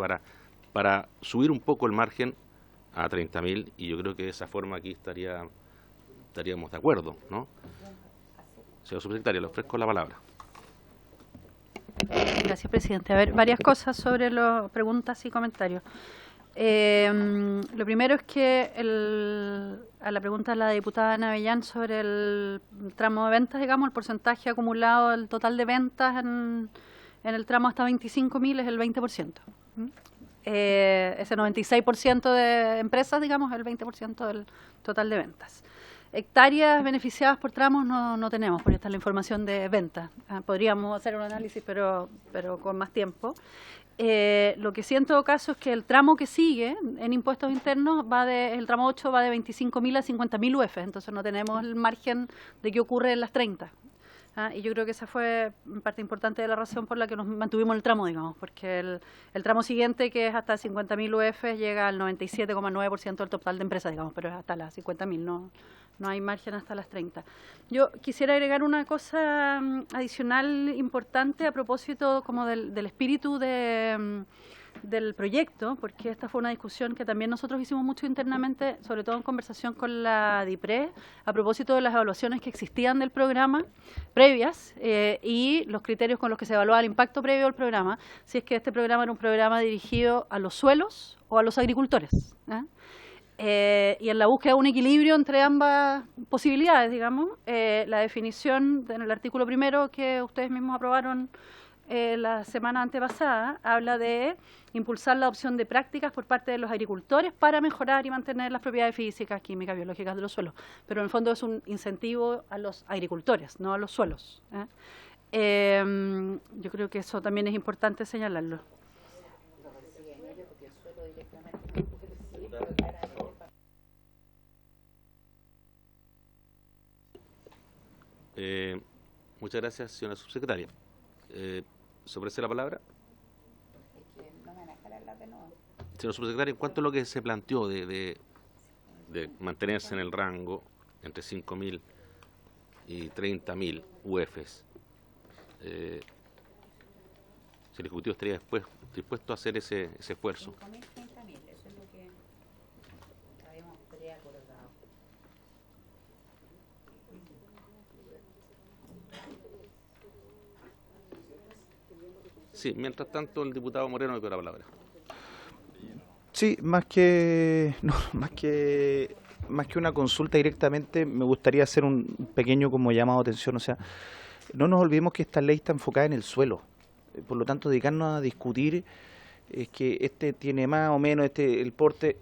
[SPEAKER 1] para subir un poco el margen a 30.000, y yo creo que de esa forma aquí estaríamos de acuerdo, ¿no? Señor subsecretario, le ofrezco la palabra.
[SPEAKER 10] Gracias, presidente. A ver, varias cosas sobre las preguntas y comentarios. Lo primero es que a la pregunta de la diputada Navellán sobre el tramo de ventas, digamos, el porcentaje acumulado del total de ventas en el tramo hasta 25.000 es el 20%. Ese 96% de empresas, digamos, es el 20% del total de ventas. Hectáreas beneficiadas por tramos no tenemos, porque esta es la información de ventas. Podríamos hacer un análisis, pero con más tiempo. Lo que sí en todo caso es que el tramo que sigue en impuestos internos el tramo 8 va de 25.000 a 50.000 UF, entonces no tenemos el margen de qué ocurre en las 30. Y yo creo que esa fue parte importante de la razón por la que nos mantuvimos el tramo, digamos, porque el tramo siguiente, que es hasta 50.000 UF, llega al 97,9% del total de empresas, digamos, pero es hasta las 50.000, no hay margen hasta las 30. Yo quisiera agregar una cosa adicional importante a propósito como del espíritu del proyecto, porque esta fue una discusión que también nosotros hicimos mucho internamente, sobre todo en conversación con la DIPRE, a propósito de las evaluaciones que existían del programa previas y los criterios con los que se evaluaba el impacto previo al programa, si es que este programa era un programa dirigido a los suelos o a los agricultores. Y en la búsqueda de un equilibrio entre ambas posibilidades, digamos, la definición en el artículo primero que ustedes mismos aprobaron la semana antepasada habla de impulsar la adopción de prácticas por parte de los agricultores para mejorar y mantener las propiedades físicas, químicas, biológicas de los suelos. Pero en el fondo es un incentivo a los agricultores, no a los suelos. Yo creo que eso también es importante señalarlo.
[SPEAKER 1] Muchas gracias, señora subsecretaria. ¿Se ofrece la palabra? Señor subsecretario, ¿en cuánto es lo que se planteó de mantenerse en el rango entre 5.000 y 30.000 UFs? Si el Ejecutivo estaría dispuesto a hacer ese esfuerzo.
[SPEAKER 4] 5.000, 30.000, eso es lo que habíamos preacordado.
[SPEAKER 1] Sí, mientras tanto el diputado Moreno le pide la palabra.
[SPEAKER 9] Sí, más que una consulta directamente, me gustaría hacer un pequeño como llamado de atención. O sea, no nos olvidemos que esta ley está enfocada en el suelo. Por lo tanto, dedicarnos a discutir es que este tiene más o menos el porte.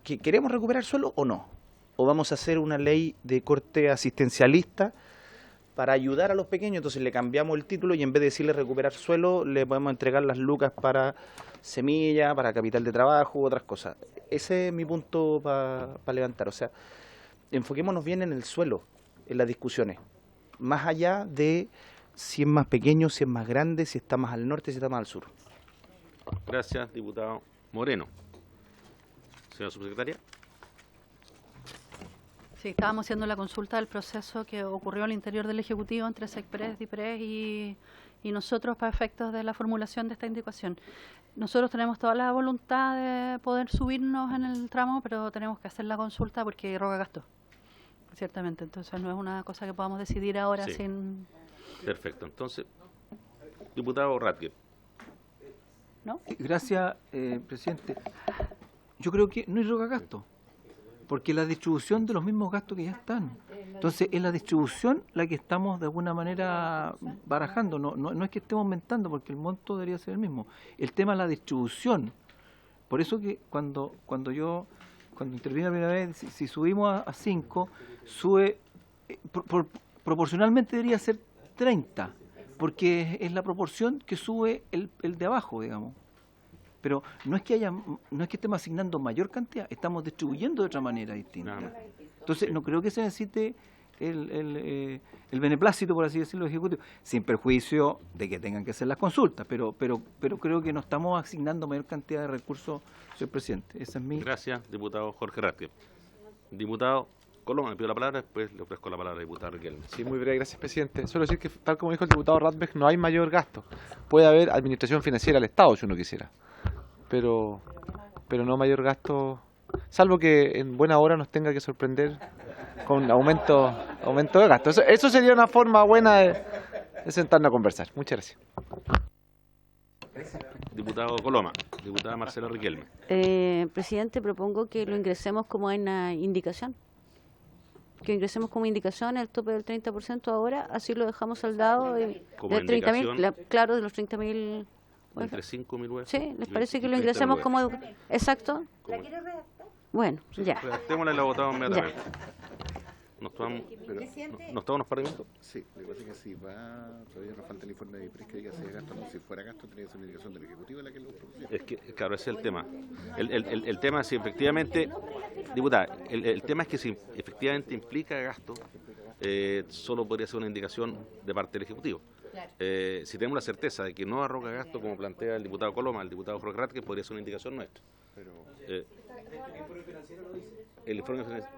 [SPEAKER 9] ¿Que ¿Queremos recuperar suelo o no? ¿O vamos a hacer una ley de corte asistencialista para ayudar a los pequeños? Entonces le cambiamos el título y en vez de decirle recuperar suelo, le podemos entregar las lucas para semilla, para capital de trabajo, otras cosas. Ese es mi punto para levantar. O sea, enfoquémonos bien en el suelo, en las discusiones. Más allá de si es más pequeño, si es más grande, si está más al norte, si está más al sur.
[SPEAKER 1] Gracias, diputado Moreno. Señora subsecretaria.
[SPEAKER 10] Sí, estábamos haciendo la consulta del proceso que ocurrió al interior del Ejecutivo entre SECPRES, DIPRES y nosotros para efectos de la formulación de esta indicación. Nosotros tenemos toda la voluntad de poder subirnos en el tramo, pero tenemos que hacer la consulta porque roga gasto, ciertamente. Entonces no es una cosa que podamos decidir ahora
[SPEAKER 1] Sí.
[SPEAKER 10] sin...
[SPEAKER 1] Perfecto. Entonces, diputado Ratke.
[SPEAKER 10] ¿No?
[SPEAKER 3] Gracias, presidente. Yo creo que no hay rogagasto, porque la distribución de los mismos gastos que ya están. Entonces, es la distribución la que estamos de alguna manera barajando. No es que estemos aumentando, porque el monto debería ser el mismo. El tema es la distribución. Por eso que cuando intervino la primera vez, si subimos a 5, sube, proporcionalmente debería ser 30, porque es la proporción que sube el de abajo, digamos. Pero no es que estemos asignando mayor cantidad, estamos distribuyendo de otra manera distinta. Entonces no creo que se necesite el beneplácito, por así decirlo, ejecutivo, sin perjuicio de que tengan que hacer las consultas, pero creo que no estamos asignando mayor cantidad de recursos, señor presidente. Esa es mi...
[SPEAKER 1] Gracias, diputado Jorge Ratke. Diputado Coloma, me pido la palabra, después le ofrezco la palabra al diputado Riquelme.
[SPEAKER 14] Sí, muy breve, gracias, presidente. Solo decir que, tal como dijo el diputado Radbeck, no hay mayor gasto. Puede haber administración financiera al Estado, si uno quisiera, pero no mayor gasto, salvo que en buena hora nos tenga que sorprender con aumento de gasto. Eso sería una forma buena de sentarnos a conversar. Muchas gracias.
[SPEAKER 1] Diputado Coloma, diputada Marcela Riquelme.
[SPEAKER 6] Presidente, propongo que lo ingresemos como en la indicación. Que ingresemos como indicación el tope del 30% ahora, así lo dejamos saldado de 30.000, claro, de los 30.000.
[SPEAKER 1] Entre 5.000 UF.
[SPEAKER 6] Sí, ¿les parece que lo ingresemos como... Exacto?
[SPEAKER 1] ¿La quiere redactar?
[SPEAKER 6] Bueno, ya.
[SPEAKER 1] Redactémosla y la votamos inmediatamente. ¿Nos tomamos unos par de minutos?
[SPEAKER 2] Sí, lo que pasa es que si va, todavía nos falta el informe de IPRES que diga si es gasto o no. Si fuera gasto, tendría que ser una indicación del Ejecutivo la que lo produciera.
[SPEAKER 1] Es que, claro, ese es el tema. El tema es si efectivamente, diputada, el tema es que si efectivamente implica gasto, solo podría ser una indicación de parte del Ejecutivo. Si tenemos la certeza de que no arroga gasto, como plantea el diputado Coloma, el diputado Jorge Ratke, podría ser una indicación nuestra. El informe financiero.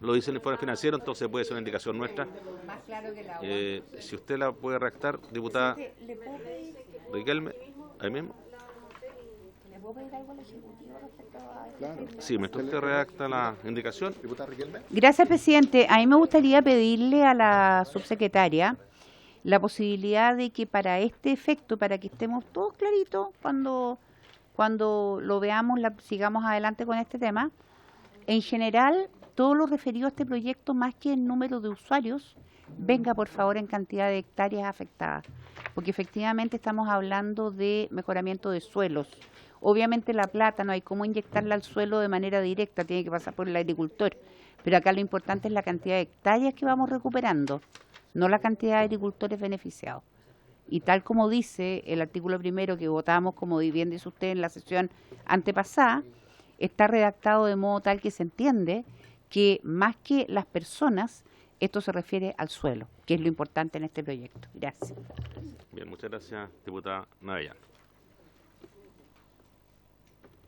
[SPEAKER 1] Lo dice el informe financiero, entonces puede ser una indicación nuestra.
[SPEAKER 4] Más claro que la
[SPEAKER 1] Si usted la puede redactar, diputada Riquelme, ahí mismo.
[SPEAKER 4] ¿Le puedo pedir algo al Ejecutivo respecto a
[SPEAKER 1] Sí, mientras usted redacta la indicación.
[SPEAKER 2] Diputada Riquelme.
[SPEAKER 4] Gracias, presidente. A mí me gustaría pedirle a la subsecretaria la posibilidad de que para este efecto, para que estemos todos claritos cuando lo veamos, sigamos adelante con este tema, en general, todo lo referido a este proyecto, más que el número de usuarios, venga por favor en cantidad de hectáreas afectadas, porque efectivamente estamos hablando de mejoramiento de suelos. Obviamente la plata no hay cómo inyectarla al suelo de manera directa, tiene que pasar por el agricultor, pero acá lo importante es la cantidad de hectáreas que vamos recuperando, no la cantidad de agricultores beneficiados. Y tal como dice el artículo primero que votamos, como bien dice usted en la sesión antepasada, está redactado de modo tal que se entiende que más que las personas, esto se refiere al suelo, que es lo importante en este proyecto. Gracias.
[SPEAKER 1] Bien, muchas gracias, diputada Navellán.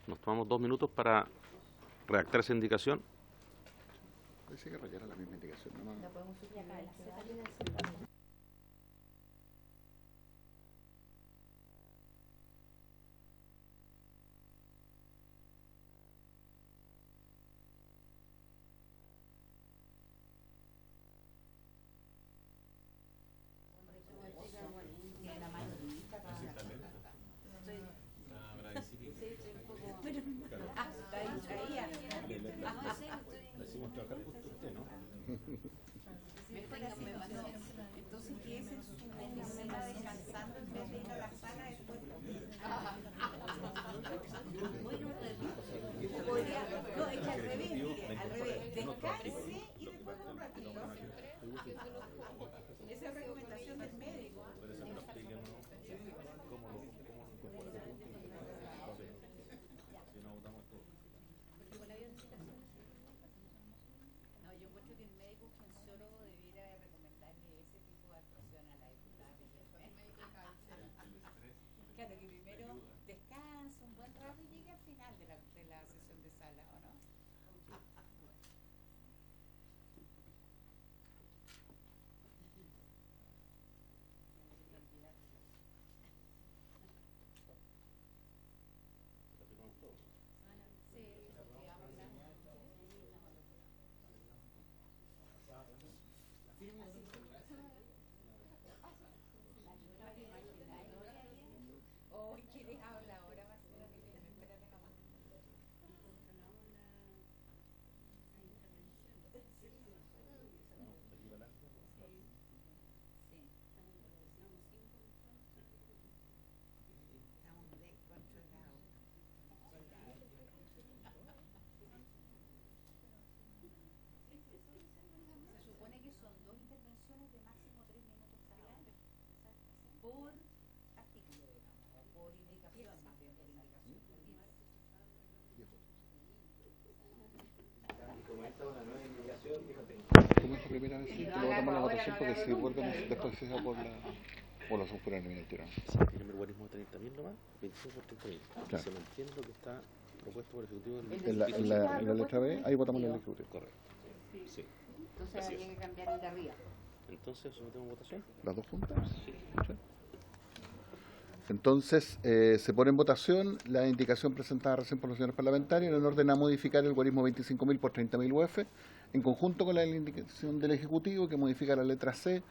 [SPEAKER 1] Nos tomamos 2 minutos para redactar esa indicación.
[SPEAKER 2] Parece que rayara la misma indicación, ¿no?
[SPEAKER 4] Esa es recomendación del médico. No, yo encuentro que el médico ginecólogo debiera recomendarle ese tipo de actuación a la diputada. Claro, que primero descanse un buen rato y llegue al final de la sesión de sala, ¿o no? Hoy ¿quién habla ahora? Va a ser la que viene, espérate nomás. Estamos descontrolados. Se supone que son 2 intervenciones de máximo 3 minutos cada una. Por artículo, digamos, o por indicación, más bien por indicación.
[SPEAKER 13] Y como esta es una nueva indicación, fíjate.
[SPEAKER 2] Como es la primera vez, sí, lo votamos la votación porque si vuelven después se da por la sufragio en el tirón.
[SPEAKER 1] Sí, el memorismo de 30.000 nomás, 25 por 30.000.
[SPEAKER 2] Claro.
[SPEAKER 1] Se mantiene lo que está propuesto por el Ejecutivo.
[SPEAKER 2] En la letra B, ahí votamos el Ejecutivo.
[SPEAKER 1] Correcto. Sí.
[SPEAKER 4] Entonces
[SPEAKER 1] Así
[SPEAKER 4] habría
[SPEAKER 1] es.
[SPEAKER 4] que cambiar el de arriba.
[SPEAKER 1] Entonces, ¿sometemos votación?
[SPEAKER 2] ¿Las dos juntas?
[SPEAKER 1] Sí.
[SPEAKER 2] Sí. Entonces, se pone en votación la indicación presentada recién por los señores parlamentarios en orden a modificar el guarismo 25.000 por 30.000 UF, en conjunto con la indicación del Ejecutivo que modifica la letra C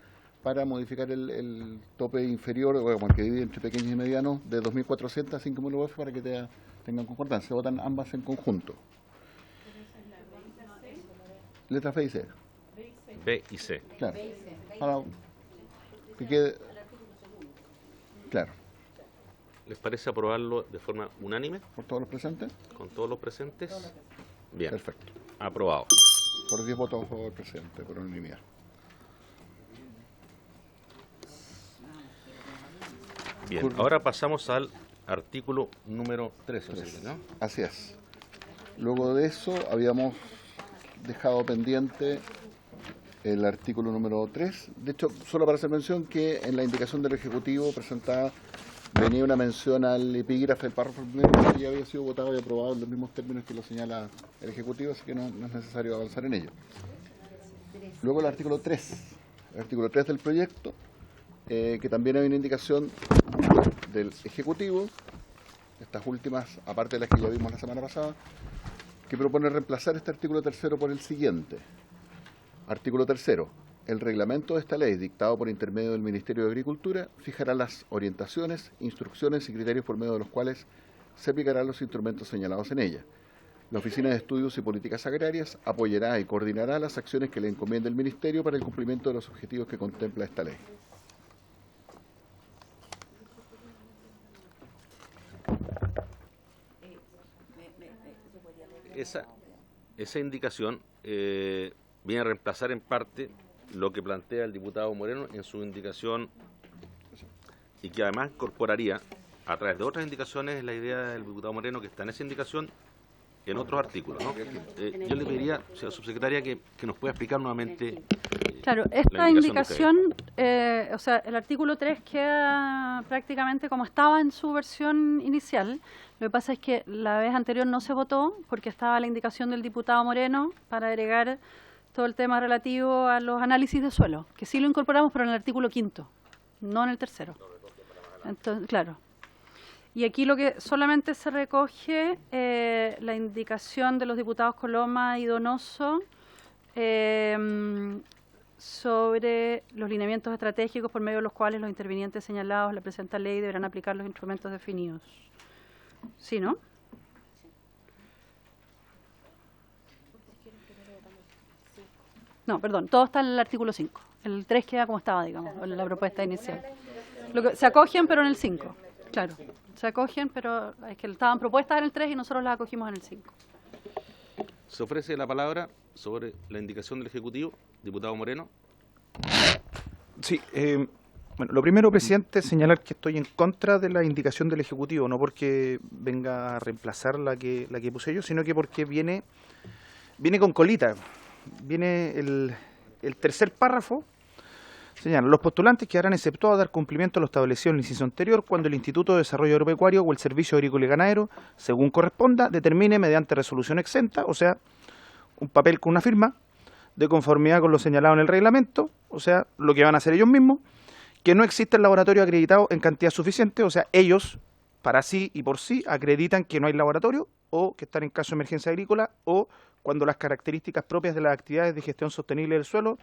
[SPEAKER 2] para modificar el tope inferior, o como el que divide entre pequeños y medianos, de 2.400 a 5.000 UF para que tengan concordancia. Se votan ambas en conjunto. Letras B y C.
[SPEAKER 1] B y C.
[SPEAKER 2] Claro. Para que quede... Claro.
[SPEAKER 1] ¿Les parece aprobarlo de forma unánime?
[SPEAKER 2] ¿Por todos los presentes?
[SPEAKER 1] ¿Con todos los presentes? Bien.
[SPEAKER 2] Perfecto.
[SPEAKER 1] Aprobado.
[SPEAKER 2] Por 10 votos a favor del presidente, por unanimidad.
[SPEAKER 1] Bien, ahora pasamos al artículo número 13, ¿no?
[SPEAKER 2] Así es. Luego de eso habíamos dejado pendiente el artículo número 3. De hecho, solo para hacer mención que en la indicación del Ejecutivo presentada venía una mención al epígrafe del párrafo primero que ya había sido votado y aprobado en los mismos términos que lo señala el Ejecutivo, así que no es necesario avanzar en ello. Luego el artículo 3. El artículo 3 del proyecto, que también hay una indicación del Ejecutivo, estas últimas, aparte de las que ya vimos la semana pasada, que propone reemplazar este artículo tercero por el siguiente. Artículo tercero. El reglamento de esta ley, dictado por intermedio del Ministerio de Agricultura, fijará las orientaciones, instrucciones y criterios por medio de los cuales se aplicarán los instrumentos señalados en ella. La Oficina de Estudios y Políticas Agrarias apoyará y coordinará las acciones que le encomienda el Ministerio para el cumplimiento de los objetivos que contempla esta ley.
[SPEAKER 1] Esa indicación viene a reemplazar en parte lo que plantea el diputado Moreno en su indicación y que además incorporaría a través de otras indicaciones la idea del diputado Moreno que está en esa indicación en otros artículos, ¿no? Yo le pediría, señora subsecretaria, que nos pueda explicar nuevamente.
[SPEAKER 10] Claro, esta indicación, o sea, el artículo 3 queda prácticamente como estaba en su versión inicial. Lo que pasa es que la vez anterior no se votó porque estaba la indicación del diputado Moreno para agregar todo el tema relativo a los análisis de suelo, que sí lo incorporamos, pero en el artículo 5º, no en el 3º. Entonces, claro. Y aquí lo que solamente se recoge la indicación de los diputados Coloma y Donoso sobre los lineamientos estratégicos por medio de los cuales los intervinientes señalados en la presente ley deberán aplicar los instrumentos definidos. ¿Sí, no? No, perdón, todo está en el artículo 5. El 3 queda como estaba, digamos, en la propuesta inicial. Lo que, se acogen, pero en el 5, claro. Se acogen, pero es que estaban propuestas en el 3 y nosotros las acogimos en el 5.
[SPEAKER 1] Se ofrece la palabra sobre la indicación del Ejecutivo, diputado Moreno.
[SPEAKER 9] Sí, bueno, lo primero, presidente, señalar que estoy en contra de la indicación del Ejecutivo, no porque venga a reemplazar la que puse yo, sino que porque viene con colita. Viene el tercer párrafo, señala, los postulantes quedarán exceptuados a dar cumplimiento a lo establecido en el inciso anterior cuando el Instituto de Desarrollo Agropecuario o el Servicio Agrícola y Ganadero, según corresponda, determine mediante resolución exenta, o sea, un papel con una firma, de conformidad con lo señalado en el reglamento, o sea, lo que van a hacer ellos mismos, que no existe el laboratorio acreditado en cantidad suficiente, o sea, ellos, para sí y por sí, acreditan que no hay laboratorio o que están en caso de emergencia agrícola o cuando las características propias de las actividades de gestión sostenible del suelo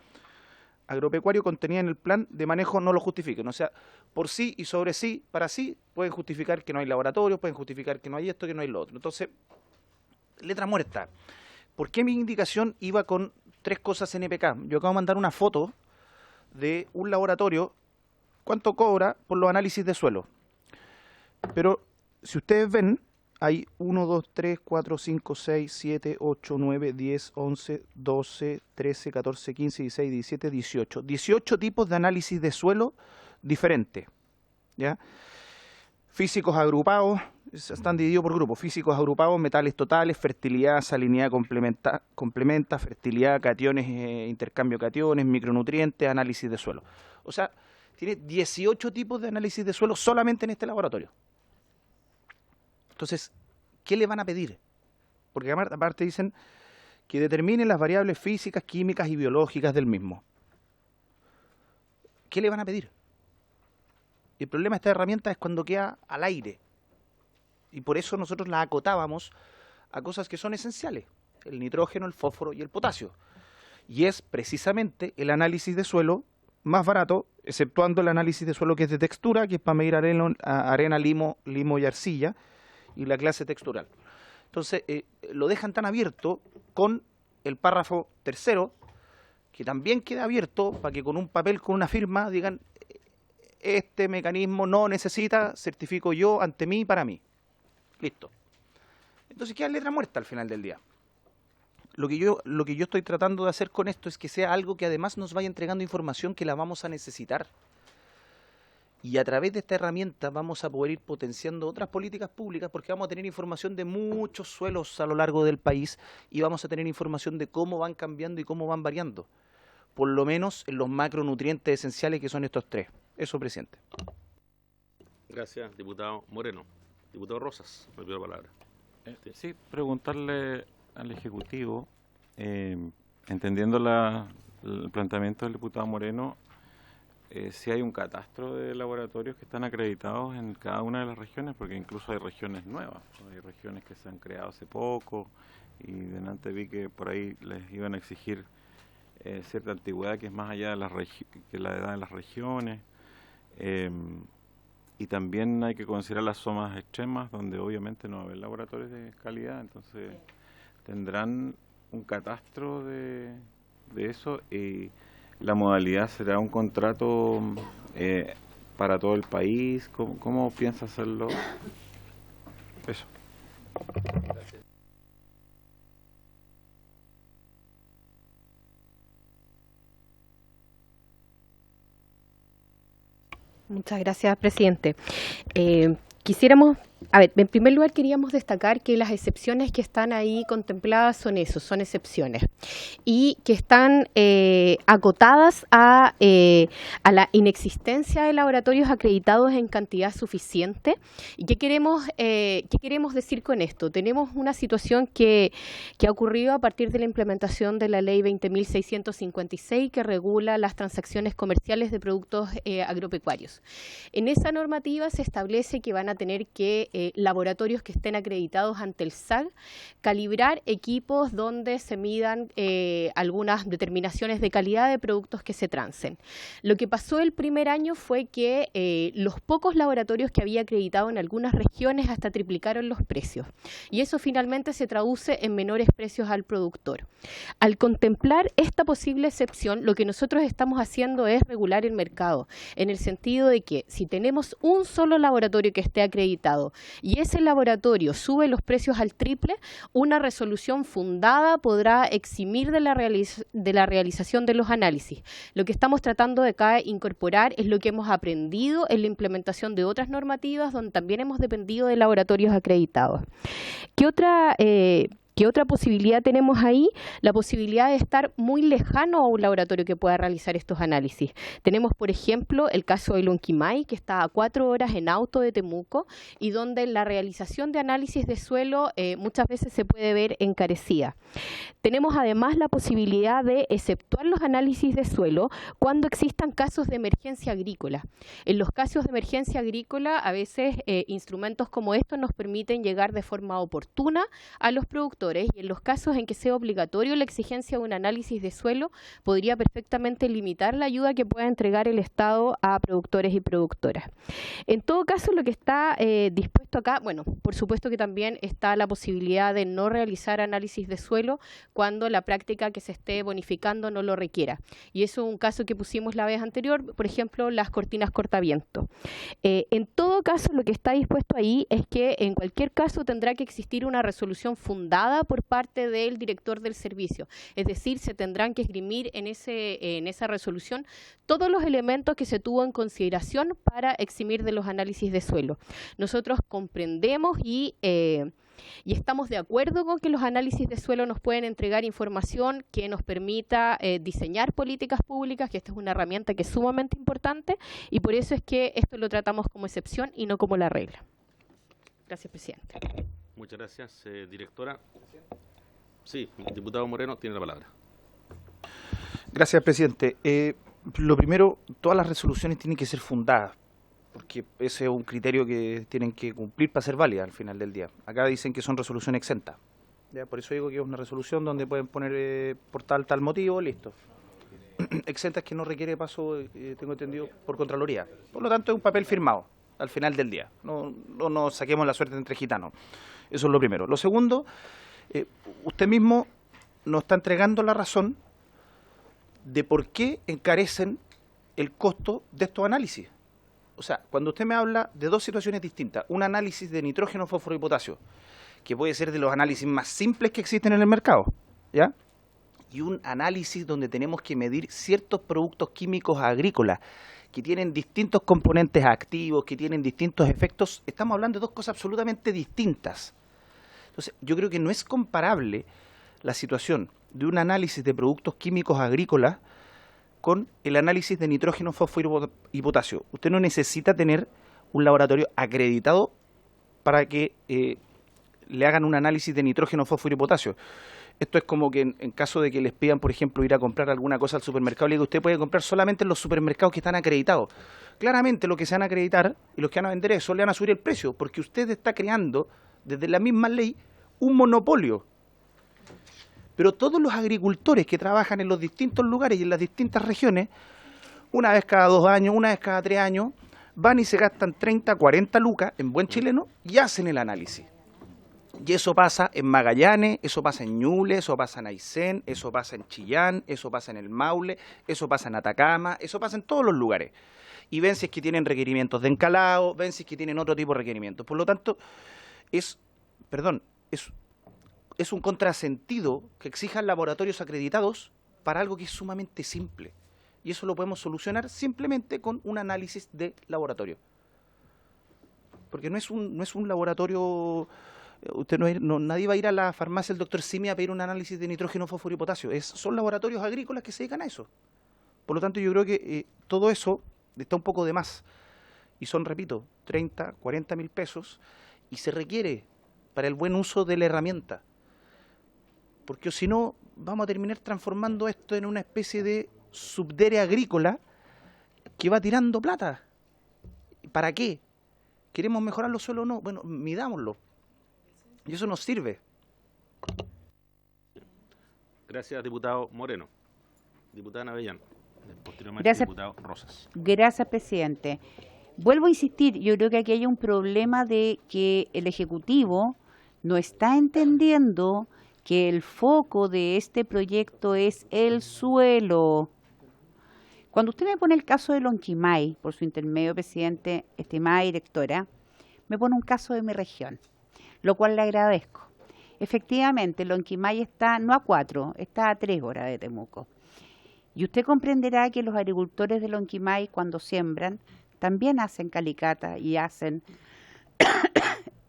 [SPEAKER 9] agropecuario contenidas en el plan de manejo no lo justifiquen. O sea, por sí y sobre sí, para sí, pueden justificar que no hay laboratorio, pueden justificar que no hay esto, que no hay lo otro. Entonces, letra muerta. ¿Por qué mi indicación iba con 3 cosas NPK? Yo acabo de mandar una foto de un laboratorio, cuánto cobra por los análisis de suelo. Pero si ustedes ven, hay 1, 2, 3, 4, 5, 6, 7, 8, 9, 10, 11, 12, 13, 14, 15, 16, 17, 18. 18 tipos de análisis de suelo diferentes, ¿ya? Físicos agrupados, están divididos por grupos. Físicos agrupados, metales totales, fertilidad, salinidad complementa, fertilidad, cationes, intercambio de cationes, micronutrientes, análisis de suelo. O sea, tiene 18 tipos de análisis de suelo solamente en este laboratorio. Entonces, ¿qué le van a pedir? Porque aparte dicen que determinen las variables físicas, químicas y biológicas del mismo. ¿Qué le van a pedir? El problema de esta herramienta es cuando queda al aire. Y por eso nosotros la acotábamos a cosas que son esenciales. El nitrógeno, el fósforo y el potasio. Y es precisamente el análisis de suelo más barato, exceptuando el análisis de suelo que es de textura, que es para medir arena, limo y arcilla, y la clase textural. Entonces, lo dejan tan abierto con el párrafo tercero, que también queda abierto para que con un papel, con una firma, digan, este mecanismo no necesita, certifico yo ante mí y para mí. Listo. Entonces queda letra muerta al final del día. Lo que yo estoy tratando de hacer con esto es que sea algo que además nos vaya entregando información que la vamos a necesitar. Y a través de esta herramienta vamos a poder ir potenciando otras políticas públicas porque vamos a tener información de muchos suelos a lo largo del país y vamos a tener información de cómo van cambiando y cómo van variando. Por lo menos en los macronutrientes esenciales que son estos 3. Eso, presidente.
[SPEAKER 1] Gracias, diputado Moreno. Diputado Rosas, me pido la palabra.
[SPEAKER 15] Sí, preguntarle al Ejecutivo, entendiendo el planteamiento del diputado Moreno, si hay un catastro de laboratorios que están acreditados en cada una de las regiones, porque incluso hay regiones nuevas, hay regiones que se han creado hace poco, y delante vi que por ahí les iban a exigir cierta antigüedad que es más allá de que la edad de las regiones, y también hay que considerar las zonas extremas, donde obviamente no va a haber laboratorios de calidad, entonces tendrán un catastro de eso, y la modalidad será un contrato para todo el país. ¿Cómo piensa hacerlo? Eso.
[SPEAKER 1] Gracias.
[SPEAKER 7] Muchas gracias, presidente. Quisiéramos, a ver, en primer lugar queríamos destacar que las excepciones que están ahí contempladas son eso, son excepciones, y que están acotadas a la inexistencia de laboratorios acreditados en cantidad suficiente. ¿Y qué queremos decir con esto? Tenemos una situación que ha ocurrido a partir de la implementación de la ley 20.656 que regula las transacciones comerciales de productos agropecuarios. En esa normativa se establece que van a tener que laboratorios que estén acreditados ante el SAG calibrar equipos donde se midan algunas determinaciones de calidad de productos que se trancen. Lo que pasó el primer año fue que los pocos laboratorios que había acreditado en algunas regiones hasta triplicaron los precios, y eso finalmente se traduce en menores precios al productor. Al contemplar esta posible excepción, lo que nosotros estamos haciendo es regular el mercado, en el sentido de que si tenemos un solo laboratorio que esté acreditado y ese laboratorio sube los precios al triple, una resolución fundada podrá eximir de la realización de los análisis. Lo que estamos tratando de acá incorporar es lo que hemos aprendido en la implementación de otras normativas donde también hemos dependido de laboratorios acreditados. ¿Qué otra posibilidad tenemos ahí? La posibilidad de estar muy lejano a un laboratorio que pueda realizar estos análisis. Tenemos, por ejemplo, el caso de Lonquimay, que está a 4 horas en auto de Temuco y donde la realización de análisis de suelo muchas veces se puede ver encarecida. Tenemos además la posibilidad de exceptuar los análisis de suelo cuando existan casos de emergencia agrícola. En los casos de emergencia agrícola, a veces instrumentos como estos nos permiten llegar de forma oportuna a los productores, y en los casos en que sea obligatorio la exigencia de un análisis de suelo, podría perfectamente limitar la ayuda que pueda entregar el Estado a productores y productoras. En todo caso, lo que está dispuesto acá, bueno, por supuesto que también está la posibilidad de no realizar análisis de suelo cuando la práctica que se esté bonificando no lo requiera. Y eso es un caso que pusimos la vez anterior, por ejemplo, las cortinas cortaviento. En todo caso, lo que está dispuesto ahí es que en cualquier caso tendrá que existir una resolución fundada por parte del director del servicio. Es decir, se tendrán que esgrimir en esa resolución todos los elementos que se tuvo en consideración para eximir de los análisis de suelo. Nosotros comprendemos y estamos de acuerdo con que los análisis de suelo nos pueden entregar información que nos permita diseñar políticas públicas, que esta es una herramienta que es sumamente importante, y por eso es que esto lo tratamos como excepción y no como la regla. Gracias, presidente.
[SPEAKER 1] Muchas gracias, directora. Sí, el diputado Moreno tiene la palabra.
[SPEAKER 9] Gracias, presidente. Lo primero, todas las resoluciones tienen que ser fundadas, porque ese es un criterio que tienen que cumplir para ser válidas al final del día. Acá dicen que son resoluciones exentas. ¿Ya? Por eso digo que es una resolución donde pueden poner por tal motivo, listo. Exenta es que no requiere paso, tengo entendido, por Contraloría. Por lo tanto, es un papel firmado al final del día. No nos saquemos la suerte entre gitanos. Eso es lo primero. Lo segundo, usted mismo nos está entregando la razón de por qué encarecen el costo de estos análisis. O sea, cuando usted me habla de dos situaciones distintas, un análisis de nitrógeno, fósforo y potasio, que puede ser de los análisis más simples que existen en el mercado, ¿ya? Y un análisis donde tenemos que medir ciertos productos químicos agrícolas que tienen distintos componentes activos, que tienen distintos efectos, estamos hablando de dos cosas absolutamente distintas. Entonces, yo creo que no es comparable la situación de un análisis de productos químicos agrícolas con el análisis de nitrógeno, fósforo y potasio. Usted no necesita tener un laboratorio acreditado para que le hagan un análisis de nitrógeno, fósforo y potasio. Esto es como que en caso de que les pidan, por ejemplo, ir a comprar alguna cosa al supermercado, le digo, usted puede comprar solamente en los supermercados que están acreditados. Claramente lo que se van a acreditar y los que van a vender eso le van a subir el precio, porque usted está creando, desde la misma ley, un monopolio. Pero todos los agricultores que trabajan en los distintos lugares y en las distintas regiones, una vez cada 2 años, una vez cada 3 años, van y se gastan 30, 40 lucas en buen chileno y hacen el análisis. Y eso pasa en Magallanes, eso pasa en Ñuble, eso pasa en Aysén, eso pasa en Chillán, eso pasa en el Maule, eso pasa en Atacama, eso pasa en todos los lugares. Y ven si es que tienen requerimientos de encalado, ven si es que tienen otro tipo de requerimientos. Por lo tanto, es un contrasentido que exijan laboratorios acreditados para algo que es sumamente simple. Y eso lo podemos solucionar simplemente con un análisis de laboratorio. Porque no es un laboratorio... nadie va a ir a la farmacia del doctor Simi a pedir un análisis de nitrógeno, fósforo y potasio. Son laboratorios agrícolas que se dedican a eso. Por lo tanto, yo creo que todo eso está un poco de más. Y son, repito, 30, 40 mil pesos. Y se requiere para el buen uso de la herramienta. Porque si no, vamos a terminar transformando esto en una especie de subdere agrícola que va tirando plata. ¿Para qué? ¿Queremos mejorar los suelos o no? Bueno, midámoslo. Y eso nos sirve.
[SPEAKER 1] Gracias, diputado Moreno. Diputada Navellán. Posteriormente,
[SPEAKER 4] Gracias,
[SPEAKER 1] diputado Rosas.
[SPEAKER 4] Gracias, presidente. Vuelvo a insistir, yo creo que aquí hay un problema de que el Ejecutivo no está entendiendo que el foco de este proyecto es el suelo. Cuando usted me pone el caso de Lonquimay, por su intermedio, presidente, estimada directora, me pone un caso de mi región, lo cual le agradezco. Efectivamente, Lonquimay está no a 4, está a 3 horas de Temuco. Y usted comprenderá que los agricultores de Lonquimay, cuando siembran, también hacen calicata y hacen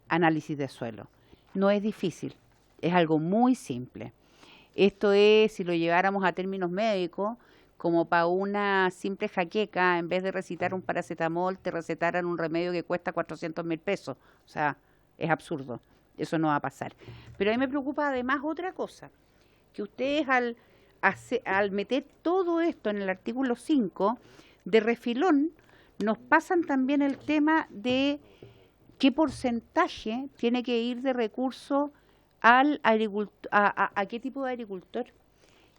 [SPEAKER 4] análisis de suelo. No es difícil, es algo muy simple. Esto es, si lo lleváramos a términos médicos, como para una simple jaqueca, en vez de recetar un paracetamol, te recetaran un remedio que cuesta 400.000 pesos. O sea, es absurdo. Eso no va a pasar. Pero a mí me preocupa además otra cosa, que ustedes al meter todo esto en el artículo 5, de refilón, nos pasan también el tema de qué porcentaje tiene que ir de recursos al agricultor, a qué tipo de agricultor.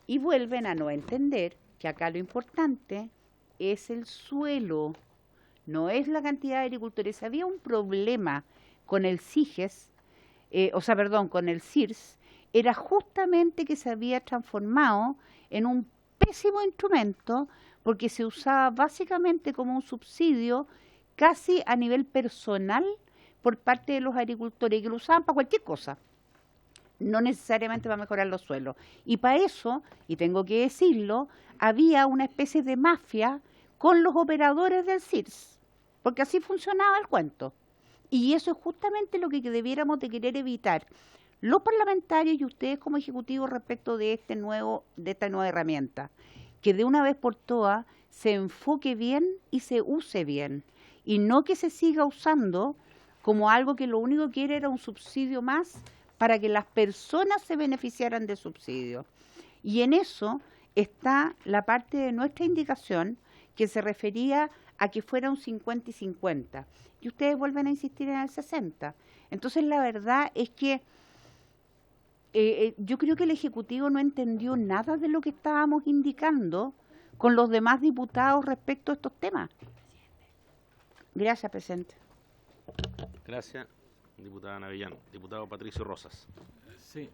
[SPEAKER 4] Y vuelven a no entender que acá lo importante es el suelo, no es la cantidad de agricultores. Había un problema con el CIGES, con el CIRS, era justamente que se había transformado en un pésimo instrumento porque se usaba básicamente como un subsidio casi a nivel personal por parte de los agricultores, que lo usaban para cualquier cosa, no necesariamente para mejorar los suelos. Y para eso, y tengo que decirlo, había una especie de mafia con los operadores del CIRS, porque así funcionaba el cuento. Y eso es justamente lo que debiéramos de querer evitar los parlamentarios y ustedes como ejecutivos respecto de esta nueva herramienta, que de una vez por todas se enfoque bien y se use bien, y no que se siga usando como algo que lo único que quiere era un subsidio más para que las personas se beneficiaran del subsidio. Y en eso está la parte de nuestra indicación que se refería a que fuera un 50 y 50. Y ustedes vuelven a insistir en el 60. Entonces la verdad es que yo creo que el Ejecutivo no entendió nada de lo que estábamos indicando con los demás diputados respecto a estos temas. Gracias, presidente.
[SPEAKER 1] Gracias, diputada Navellán. Diputado Patricio Rosas.
[SPEAKER 15] Sí,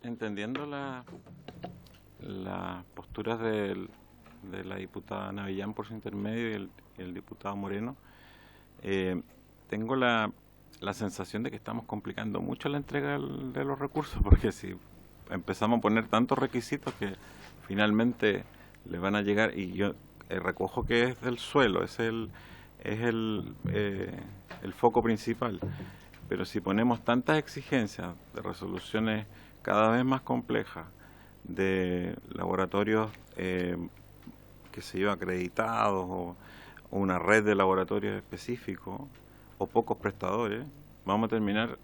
[SPEAKER 15] entendiendo las posturas de la diputada Navellán por su intermedio y el diputado Moreno, tengo la sensación de que estamos complicando mucho la entrega de los recursos, porque si empezamos a poner tantos requisitos que finalmente le van a llegar, y yo recojo que es del suelo, es el foco principal, pero si ponemos tantas exigencias de resoluciones cada vez más complejas, de laboratorios que se llevan acreditados o una red de laboratorios específicos o pocos prestadores, vamos a terminar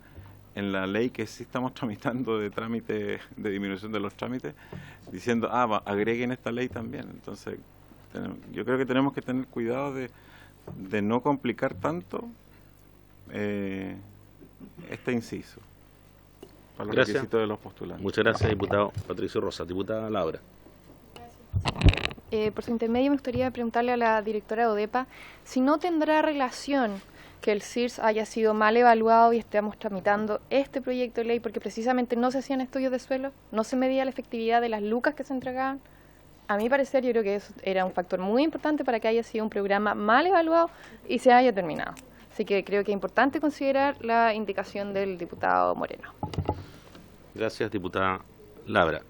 [SPEAKER 15] en la ley que sí estamos tramitando de trámite, de disminución de los trámites, diciendo, agreguen esta ley también. Entonces, yo creo que tenemos que tener cuidado de no complicar tanto este inciso para los requisitos de los postulantes.
[SPEAKER 1] Muchas gracias, diputado Patricio Rosas. Diputada Laura.
[SPEAKER 12] Por su intermedio me gustaría preguntarle a la directora de ODEPA si no tendrá relación que el CIRS haya sido mal evaluado y estemos tramitando este proyecto de ley porque precisamente no se hacían estudios de suelo, no se medía la efectividad de las lucas que se entregaban. A mi parecer, yo creo que eso era un factor muy importante para que haya sido un programa mal evaluado y se haya terminado. Así que creo que es importante considerar la indicación del diputado Moreno.
[SPEAKER 1] Gracias, diputada Labra.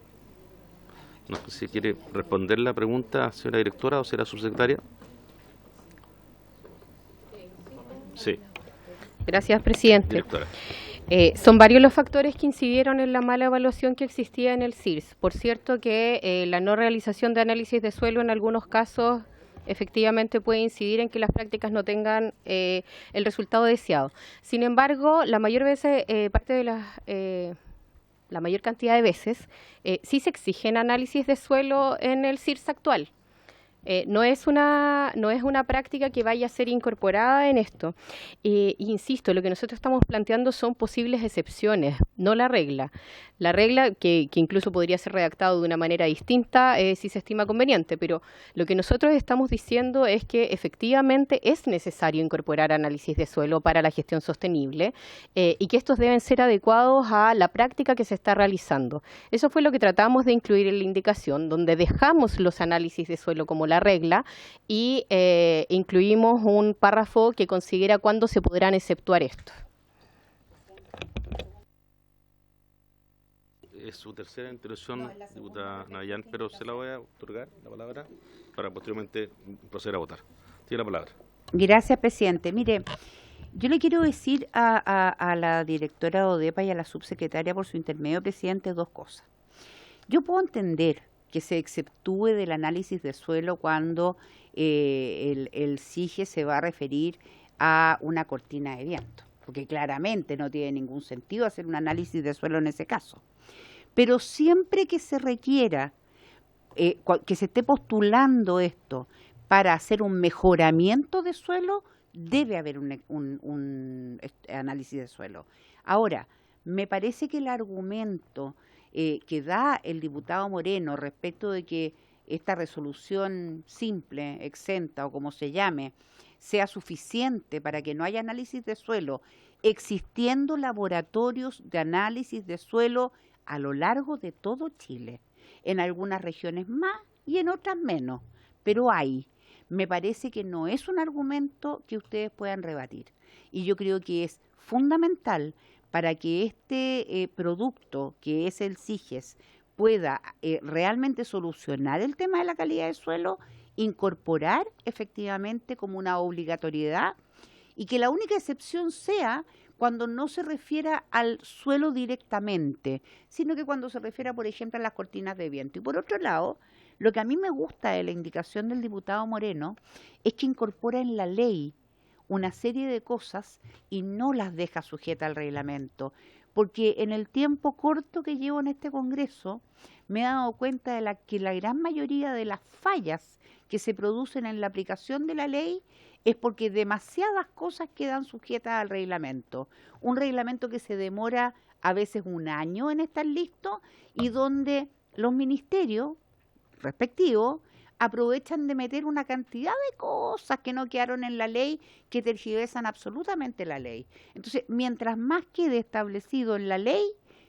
[SPEAKER 1] No sé si quiere responder la pregunta, señora directora o señora subsecretaria. Sí.
[SPEAKER 7] Gracias, presidente.
[SPEAKER 1] Directora.
[SPEAKER 7] Son varios los factores que incidieron en la mala evaluación que existía en el CIRS. Por cierto que la no realización de análisis de suelo en algunos casos efectivamente puede incidir en que las prácticas no tengan el resultado deseado. Sin embargo, la mayor cantidad de veces sí se exigen análisis de suelo en el CIRS actual. No es una práctica que vaya a ser incorporada en esto. Insisto, lo que nosotros estamos planteando son posibles excepciones, no la regla. La regla, que incluso podría ser redactado de una manera distinta si se estima conveniente, pero lo que nosotros estamos diciendo es que efectivamente es necesario incorporar análisis de suelo para la gestión sostenible y que estos deben ser adecuados a la práctica que se está realizando. Eso fue lo que tratamos de incluir en la indicación, donde dejamos los análisis de suelo como la regla, y incluimos un párrafo que considera cuándo se podrán exceptuar esto.
[SPEAKER 1] Es su tercera intervención, diputada Navellán, pero se la voy a otorgar la palabra para posteriormente proceder a votar. Tiene la palabra.
[SPEAKER 4] Gracias, presidente. Mire, yo le quiero decir a la directora de ODEPA y a la subsecretaria por su intermedio, presidente, dos cosas. Yo puedo entender que se exceptúe del análisis de suelo cuando el CIGE se va a referir a una cortina de viento, porque claramente no tiene ningún sentido hacer un análisis de suelo en ese caso. Pero siempre que se requiera, que se esté postulando esto para hacer un mejoramiento de suelo, debe haber un análisis de suelo. Ahora, me parece que el argumento que da el diputado Moreno respecto de que esta resolución simple, exenta o como se llame, sea suficiente para que no haya análisis de suelo, existiendo laboratorios de análisis de suelo a lo largo de todo Chile, en algunas regiones más y en otras menos, pero hay. Me parece que no es un argumento que ustedes puedan rebatir. Y yo creo que es fundamental para que este producto, que es el CIGES, pueda realmente solucionar el tema de la calidad del suelo, incorporar efectivamente como una obligatoriedad y que la única excepción sea cuando no se refiera al suelo directamente, sino que cuando se refiera, por ejemplo, a las cortinas de viento. Y por otro lado, lo que a mí me gusta de la indicación del diputado Moreno es que incorpora en la ley una serie de cosas y no las deja sujetas al reglamento, porque en el tiempo corto que llevo en este Congreso me he dado cuenta de que la gran mayoría de las fallas que se producen en la aplicación de la ley es porque demasiadas cosas quedan sujetas al reglamento. Un reglamento que se demora a veces un año en estar listo y donde los ministerios respectivos aprovechan de meter una cantidad de cosas que no quedaron en la ley, que tergiversan absolutamente la ley. Entonces, mientras más quede establecido en la ley,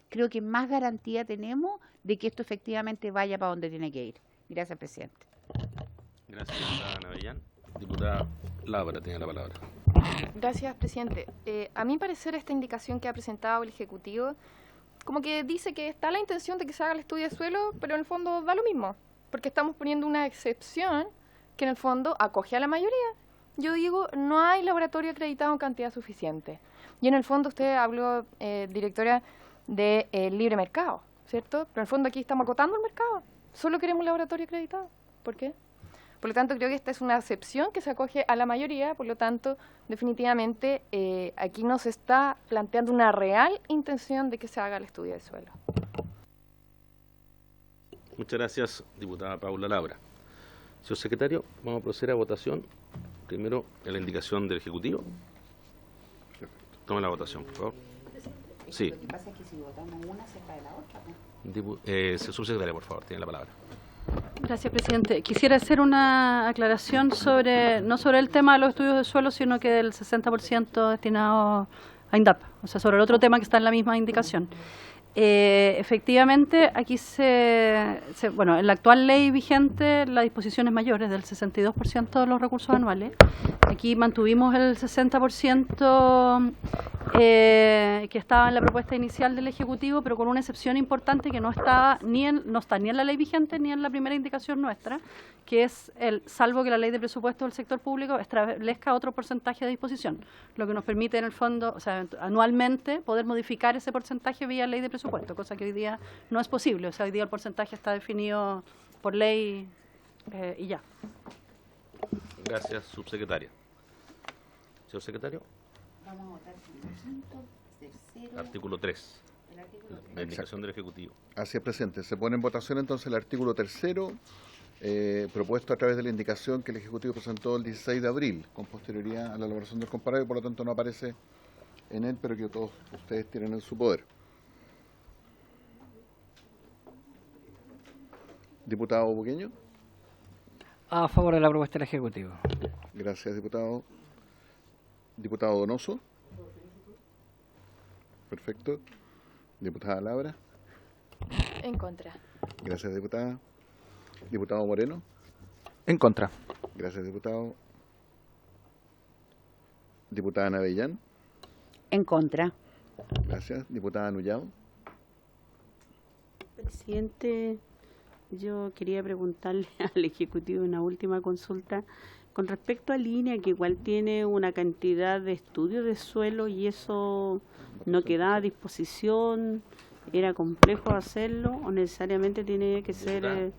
[SPEAKER 4] creo que más garantía tenemos de que esto efectivamente vaya para donde tiene que ir. Gracias, presidente.
[SPEAKER 1] Gracias, diputada Navellán. Diputada Laura tiene la palabra.
[SPEAKER 12] Gracias, presidente. A mi parecer, esta indicación que ha presentado el Ejecutivo, como que dice que está la intención de que se haga el estudio de suelo, pero en el fondo da lo mismo, porque estamos poniendo una excepción que en el fondo acoge a la mayoría. Yo digo, no hay laboratorio acreditado en cantidad suficiente. Y en el fondo usted habló, directora, de libre mercado, ¿cierto? Pero en el fondo aquí estamos acotando el mercado. Solo queremos un laboratorio acreditado. ¿Por qué? Por lo tanto, creo que esta es una excepción que se acoge a la mayoría. Por lo tanto, definitivamente, aquí no se está planteando una real intención de que se haga el estudio de suelo.
[SPEAKER 1] Muchas gracias, diputada Paula Laura. Señor secretario, vamos a proceder a votación. Primero, en la indicación del Ejecutivo. Tome la votación, por favor. Sí.
[SPEAKER 4] Lo que pasa es que si votamos una, se cae la otra, ¿no?
[SPEAKER 1] Subsecretaria, por favor, tiene la palabra.
[SPEAKER 10] Gracias, presidente. Quisiera hacer una aclaración no sobre el tema de los estudios de suelo, sino que del 60% destinado a INDAP, o sea, sobre el otro tema que está en la misma indicación. Efectivamente, aquí bueno, en la actual ley vigente la disposición es mayor, es del 62% de los recursos anuales. Aquí mantuvimos el 60% que estaba en la propuesta inicial del Ejecutivo, pero con una excepción importante que no está ni en la ley vigente ni en la primera indicación nuestra, que es salvo que la ley de presupuesto del sector público establezca otro porcentaje de disposición, lo que nos permite en el fondo, o sea, anualmente poder modificar ese porcentaje vía ley de presupuesto, cosa que hoy día no es posible. O sea, hoy día el porcentaje está definido por ley y ya.
[SPEAKER 1] Gracias, subsecretaria. Señor secretario.
[SPEAKER 4] Vamos a votar el punto tercero.
[SPEAKER 1] Artículo 3. La indicación del Ejecutivo.
[SPEAKER 2] Así es, presidente. Se pone en votación entonces el artículo 3º, propuesto a través de la indicación que el Ejecutivo presentó el 16 de abril, con posterioridad a la elaboración del comparado, y por lo tanto no aparece en él, pero que todos ustedes tienen en su poder. Diputado Bugueño.
[SPEAKER 5] A favor de la propuesta del Ejecutivo.
[SPEAKER 2] Gracias, diputado. Diputado Donoso. Perfecto. Diputada Laura.
[SPEAKER 12] En contra.
[SPEAKER 2] Gracias, diputada. Diputado Moreno.
[SPEAKER 9] En contra.
[SPEAKER 2] Gracias, diputado. Diputada Navellán.
[SPEAKER 4] En contra.
[SPEAKER 2] Gracias. Diputada Nullado.
[SPEAKER 11] Presidente, yo quería preguntarle al Ejecutivo una última consulta con respecto a Línea, que igual tiene una cantidad de estudios de suelo y eso no quedaba a disposición. ¿Era complejo hacerlo o necesariamente tiene que ser...?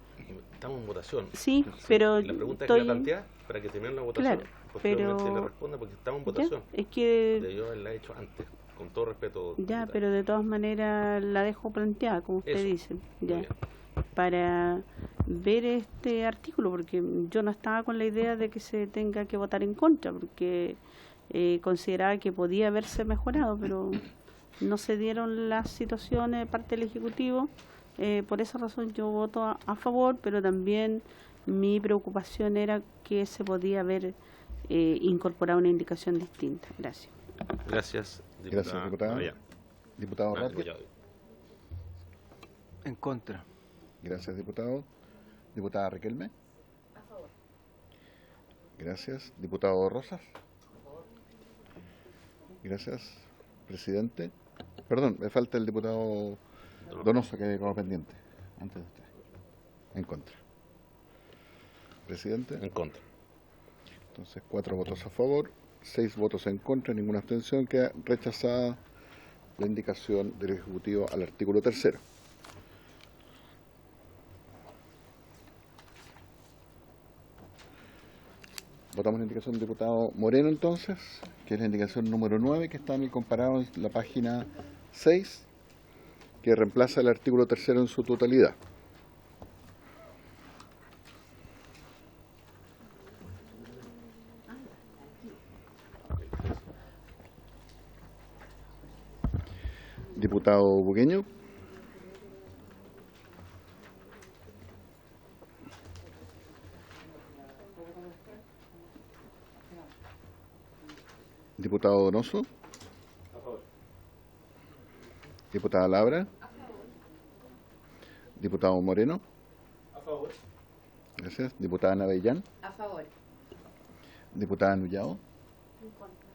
[SPEAKER 1] Estamos en votación.
[SPEAKER 11] Sí, pero
[SPEAKER 1] la pregunta
[SPEAKER 11] estoy...
[SPEAKER 1] es que la plantea para que termine la votación.
[SPEAKER 11] Claro,
[SPEAKER 1] Posteriormente
[SPEAKER 11] pero...
[SPEAKER 1] le responda porque estamos en votación.
[SPEAKER 11] Es que...
[SPEAKER 1] Debió haberla hecho antes, con todo respeto.
[SPEAKER 11] Ya,
[SPEAKER 1] diputada.
[SPEAKER 11] pero de todas maneras la dejo planteada, como usted
[SPEAKER 1] Eso.
[SPEAKER 11] dice.
[SPEAKER 1] Muy
[SPEAKER 11] Ya.
[SPEAKER 1] bien.
[SPEAKER 11] Para ver este artículo, porque yo no estaba con la idea de que se tenga que votar en contra, porque consideraba que podía haberse mejorado, pero no se dieron las situaciones de parte del Ejecutivo. Por esa razón yo voto a favor, pero también mi preocupación era que se podía haber incorporado una indicación distinta. Gracias.
[SPEAKER 1] Gracias,
[SPEAKER 2] Gracias, diputada.
[SPEAKER 1] Navellán.
[SPEAKER 2] Diputado Ratke.
[SPEAKER 1] Nullado.
[SPEAKER 3] En contra.
[SPEAKER 2] Gracias, diputado. Diputada Riquelme.
[SPEAKER 6] A favor.
[SPEAKER 2] Gracias. Diputado Rosas. Gracias. Presidente. Perdón, me falta el diputado Donoso, que quedó pendiente. Antes de usted. En contra. Presidente.
[SPEAKER 1] En contra.
[SPEAKER 2] Entonces, 4 votos a favor, 6 votos en contra, ninguna abstención. Queda rechazada la indicación del Ejecutivo al artículo 3º. Votamos la indicación del diputado Moreno entonces, que es la indicación número 9, que está en el comparado en la página 6, que reemplaza el artículo 3º en su totalidad. Diputado Bugueño. Diputado Donoso.
[SPEAKER 16] A favor.
[SPEAKER 2] Diputada Labra.
[SPEAKER 16] A favor.
[SPEAKER 2] Diputado Moreno.
[SPEAKER 16] A favor.
[SPEAKER 2] Gracias. Diputada Navellán.
[SPEAKER 4] A favor.
[SPEAKER 2] Diputada Nullado.
[SPEAKER 11] En contra.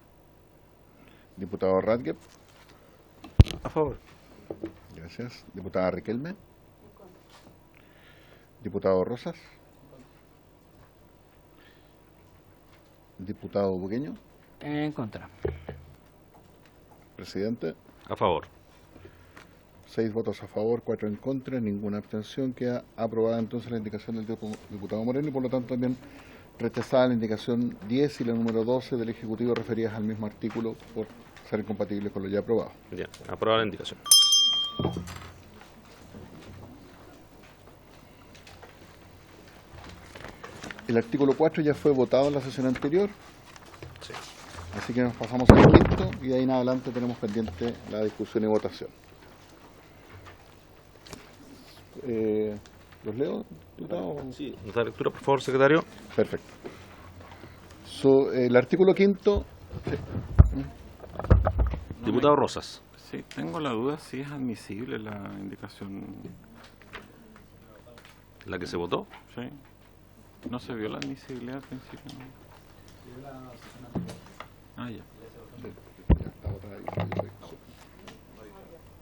[SPEAKER 2] Diputado Ratke.
[SPEAKER 9] A favor.
[SPEAKER 2] Gracias. Diputada Riquelme. Diputado Rosas. Diputado Bugueño.
[SPEAKER 5] En contra.
[SPEAKER 2] Presidente.
[SPEAKER 1] A favor.
[SPEAKER 2] 6 votos a favor, 4 en contra, ninguna abstención. Queda aprobada entonces la indicación del diputado Moreno y por lo tanto también rechazada la indicación 10 y la número 12 del Ejecutivo referidas al mismo artículo por ser incompatibles con lo ya aprobado.
[SPEAKER 1] Bien, aprobada la indicación.
[SPEAKER 2] El artículo 4 ya fue votado en la sesión anterior.
[SPEAKER 1] Sí.
[SPEAKER 2] Así que nos pasamos al quinto y de ahí en adelante tenemos pendiente la discusión y votación. ¿Los leo, diputado?
[SPEAKER 1] Sí, nos da lectura, por favor, secretario.
[SPEAKER 2] Perfecto. El artículo quinto...
[SPEAKER 1] Diputado Rosas.
[SPEAKER 15] Sí, tengo la duda si es admisible la indicación.
[SPEAKER 1] ¿La que se votó?
[SPEAKER 15] Sí. No se vio la admisibilidad al principio, ¿no? Ah, ya.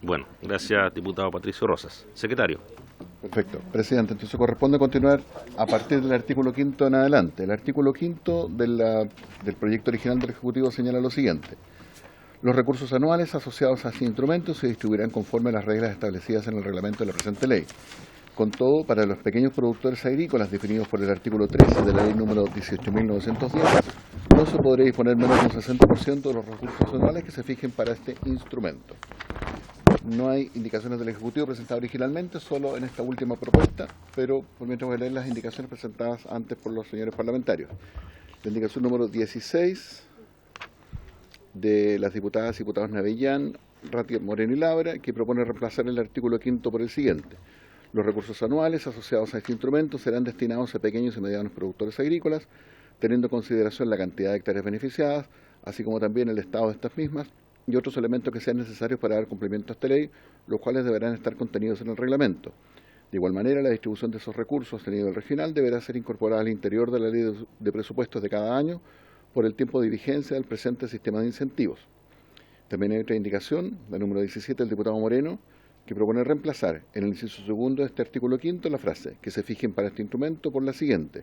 [SPEAKER 1] Bueno, gracias, diputado Patricio Rosas. Secretario.
[SPEAKER 2] Perfecto. Presidente, entonces corresponde continuar a partir del artículo quinto en adelante. El artículo quinto del proyecto original del Ejecutivo señala lo siguiente. Los recursos anuales asociados a este instrumento se distribuirán conforme a las reglas establecidas en el reglamento de la presente ley. Con todo, para los pequeños productores agrícolas definidos por el artículo 13 de la ley número 18.910, no se podrá disponer menos de un 60% de los recursos anuales que se fijen para este instrumento. No hay indicaciones del Ejecutivo presentadas originalmente, solo en esta última propuesta, pero por mientras voy a leer las indicaciones presentadas antes por los señores parlamentarios. La indicación número 16 de las diputadas y diputados Navellán, Ratke, Moreno y Labra, que propone reemplazar el artículo quinto por el siguiente. Los recursos anuales asociados a este instrumento serán destinados a pequeños y medianos productores agrícolas, teniendo en consideración la cantidad de hectáreas beneficiadas, así como también el estado de estas mismas, y otros elementos que sean necesarios para dar cumplimiento a esta ley, los cuales deberán estar contenidos en el reglamento. De igual manera, la distribución de esos recursos a nivel regional deberá ser incorporada al interior de la ley de presupuestos de cada año por el tiempo de vigencia del presente sistema de incentivos. También hay otra indicación, la número 17 del diputado Moreno, que propone reemplazar en el inciso segundo de este artículo quinto la frase que se fijen para este instrumento por la siguiente: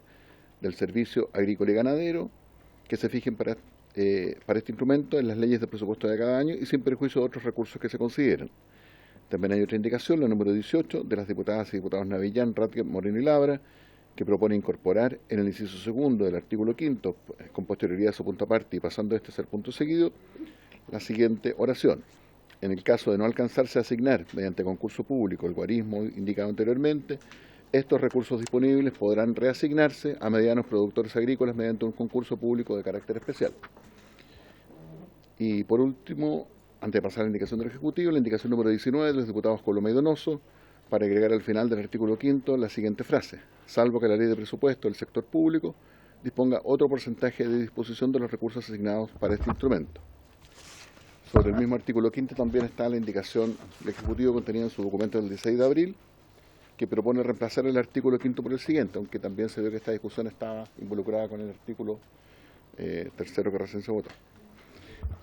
[SPEAKER 2] del servicio agrícola y ganadero, que se fijen para este instrumento en las leyes de presupuesto de cada año y sin perjuicio de otros recursos que se consideren. También hay otra indicación, la número 18, de las diputadas y diputados Navillán, Radke, Moreno y Labra, que propone incorporar en el inciso segundo del artículo quinto, con posterioridad a su punto aparte y pasando este a ser punto seguido, la siguiente oración: en el caso de no alcanzarse a asignar mediante concurso público el guarismo indicado anteriormente, estos recursos disponibles podrán reasignarse a medianos productores agrícolas mediante un concurso público de carácter especial. Y por último, antes de pasar a la indicación del Ejecutivo, la indicación número 19 de los diputados Coloma y Donoso, para agregar al final del artículo quinto la siguiente frase: salvo que la ley de presupuesto del sector público disponga otro porcentaje de disposición de los recursos asignados para este instrumento. Sobre el mismo artículo quinto también está la indicación del Ejecutivo contenida en su documento del 16 de abril, que propone reemplazar el artículo quinto por el siguiente, aunque también se vio que esta discusión estaba involucrada con el artículo tercero que recién se votó.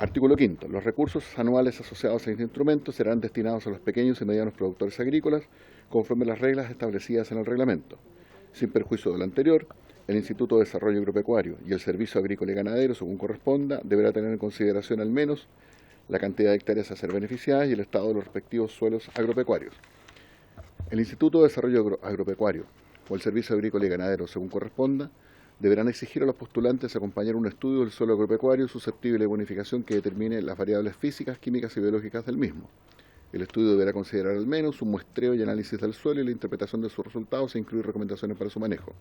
[SPEAKER 2] Artículo quinto. Los recursos anuales asociados a este instrumento serán destinados a los pequeños y medianos productores agrícolas conforme a las reglas establecidas en el reglamento. Sin perjuicio de lo anterior, el Instituto de Desarrollo Agropecuario y el Servicio Agrícola y Ganadero, según corresponda, deberá tener en consideración al menos la cantidad de hectáreas a ser beneficiadas y el estado de los respectivos suelos agropecuarios. El Instituto de Desarrollo Agropecuario o el Servicio Agrícola y Ganadero, según corresponda, deberán exigir a los postulantes acompañar un estudio del suelo agropecuario susceptible de bonificación que determine las variables físicas, químicas y biológicas del mismo. El estudio deberá considerar al menos un muestreo y análisis del suelo y la interpretación de sus resultados e incluir recomendaciones para su manejo.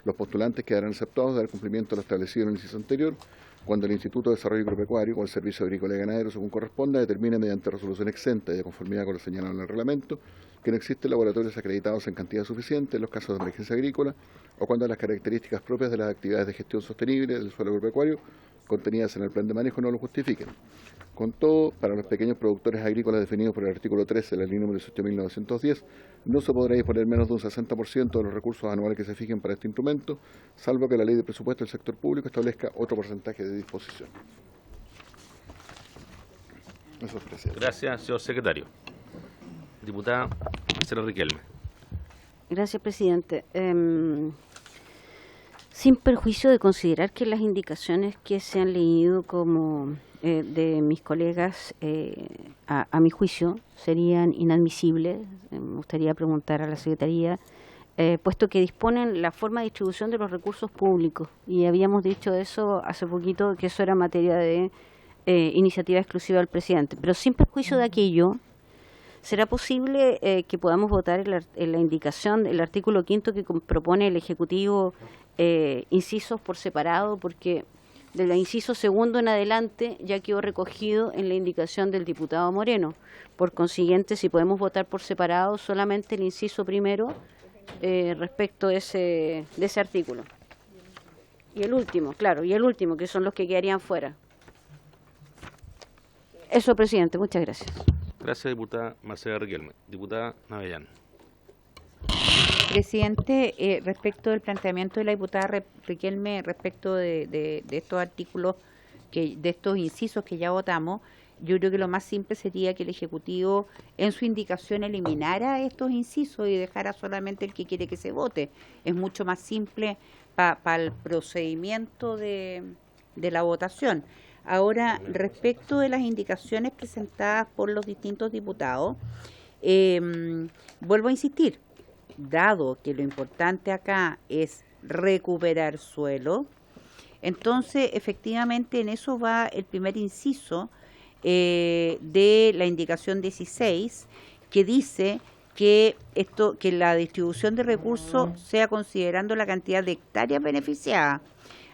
[SPEAKER 2] Los postulantes quedarán exceptuados de dar cumplimiento a lo establecido en el inciso anterior cuando el Instituto de Desarrollo Agropecuario o el Servicio Agrícola y Ganadero, según corresponda, determine mediante resolución exenta y de conformidad con lo señalado en el reglamento que no existen laboratorios acreditados en cantidad suficiente en los casos de emergencia agrícola o cuando las características propias de las actividades de gestión sostenible del suelo agropecuario contenidas en el plan de manejo no lo justifiquen. Con todo, para los pequeños productores agrícolas definidos por el artículo 13 de la ley número 18.910, no se podrá disponer menos de un 60% de los recursos anuales que se fijen para este instrumento, salvo que la ley de presupuesto del sector público establezca otro porcentaje de disposición. Eso es, presidente.
[SPEAKER 1] Gracias, señor secretario. Diputada Marcela Riquelme.
[SPEAKER 6] Gracias, presidente. Sin perjuicio de considerar que las indicaciones que se han leído como de mis colegas, a mi juicio, serían inadmisibles, me gustaría preguntar a la Secretaría, puesto que disponen la forma de distribución de los recursos públicos. Y habíamos dicho eso hace poquito, que eso era materia de iniciativa exclusiva del presidente. Pero sin perjuicio de aquello, ¿será posible que podamos votar en la indicación del artículo quinto que propone el Ejecutivo incisos por separado? Porque del inciso segundo en adelante ya quedó recogido en la indicación del diputado Moreno. Por consiguiente, si podemos votar por separado solamente el inciso primero respecto de ese artículo. Y el último, claro, y el último, que son los que quedarían fuera. Eso, presidente, muchas gracias.
[SPEAKER 1] Gracias, diputada Marcela Riquelme. Diputada Navellán.
[SPEAKER 4] Presidente, respecto del planteamiento de la diputada Riquelme respecto de estos artículos, de estos incisos que ya votamos, yo creo que lo más simple sería que el Ejecutivo en su indicación eliminara estos incisos y dejara solamente el que quiere que se vote. Es mucho más simple para el procedimiento de la votación. Ahora, respecto de las indicaciones presentadas por los distintos diputados, vuelvo a insistir, dado que lo importante acá es recuperar suelo, entonces efectivamente en eso va el primer inciso de la indicación 16, que dice que la distribución de recursos sea considerando la cantidad de hectáreas beneficiadas,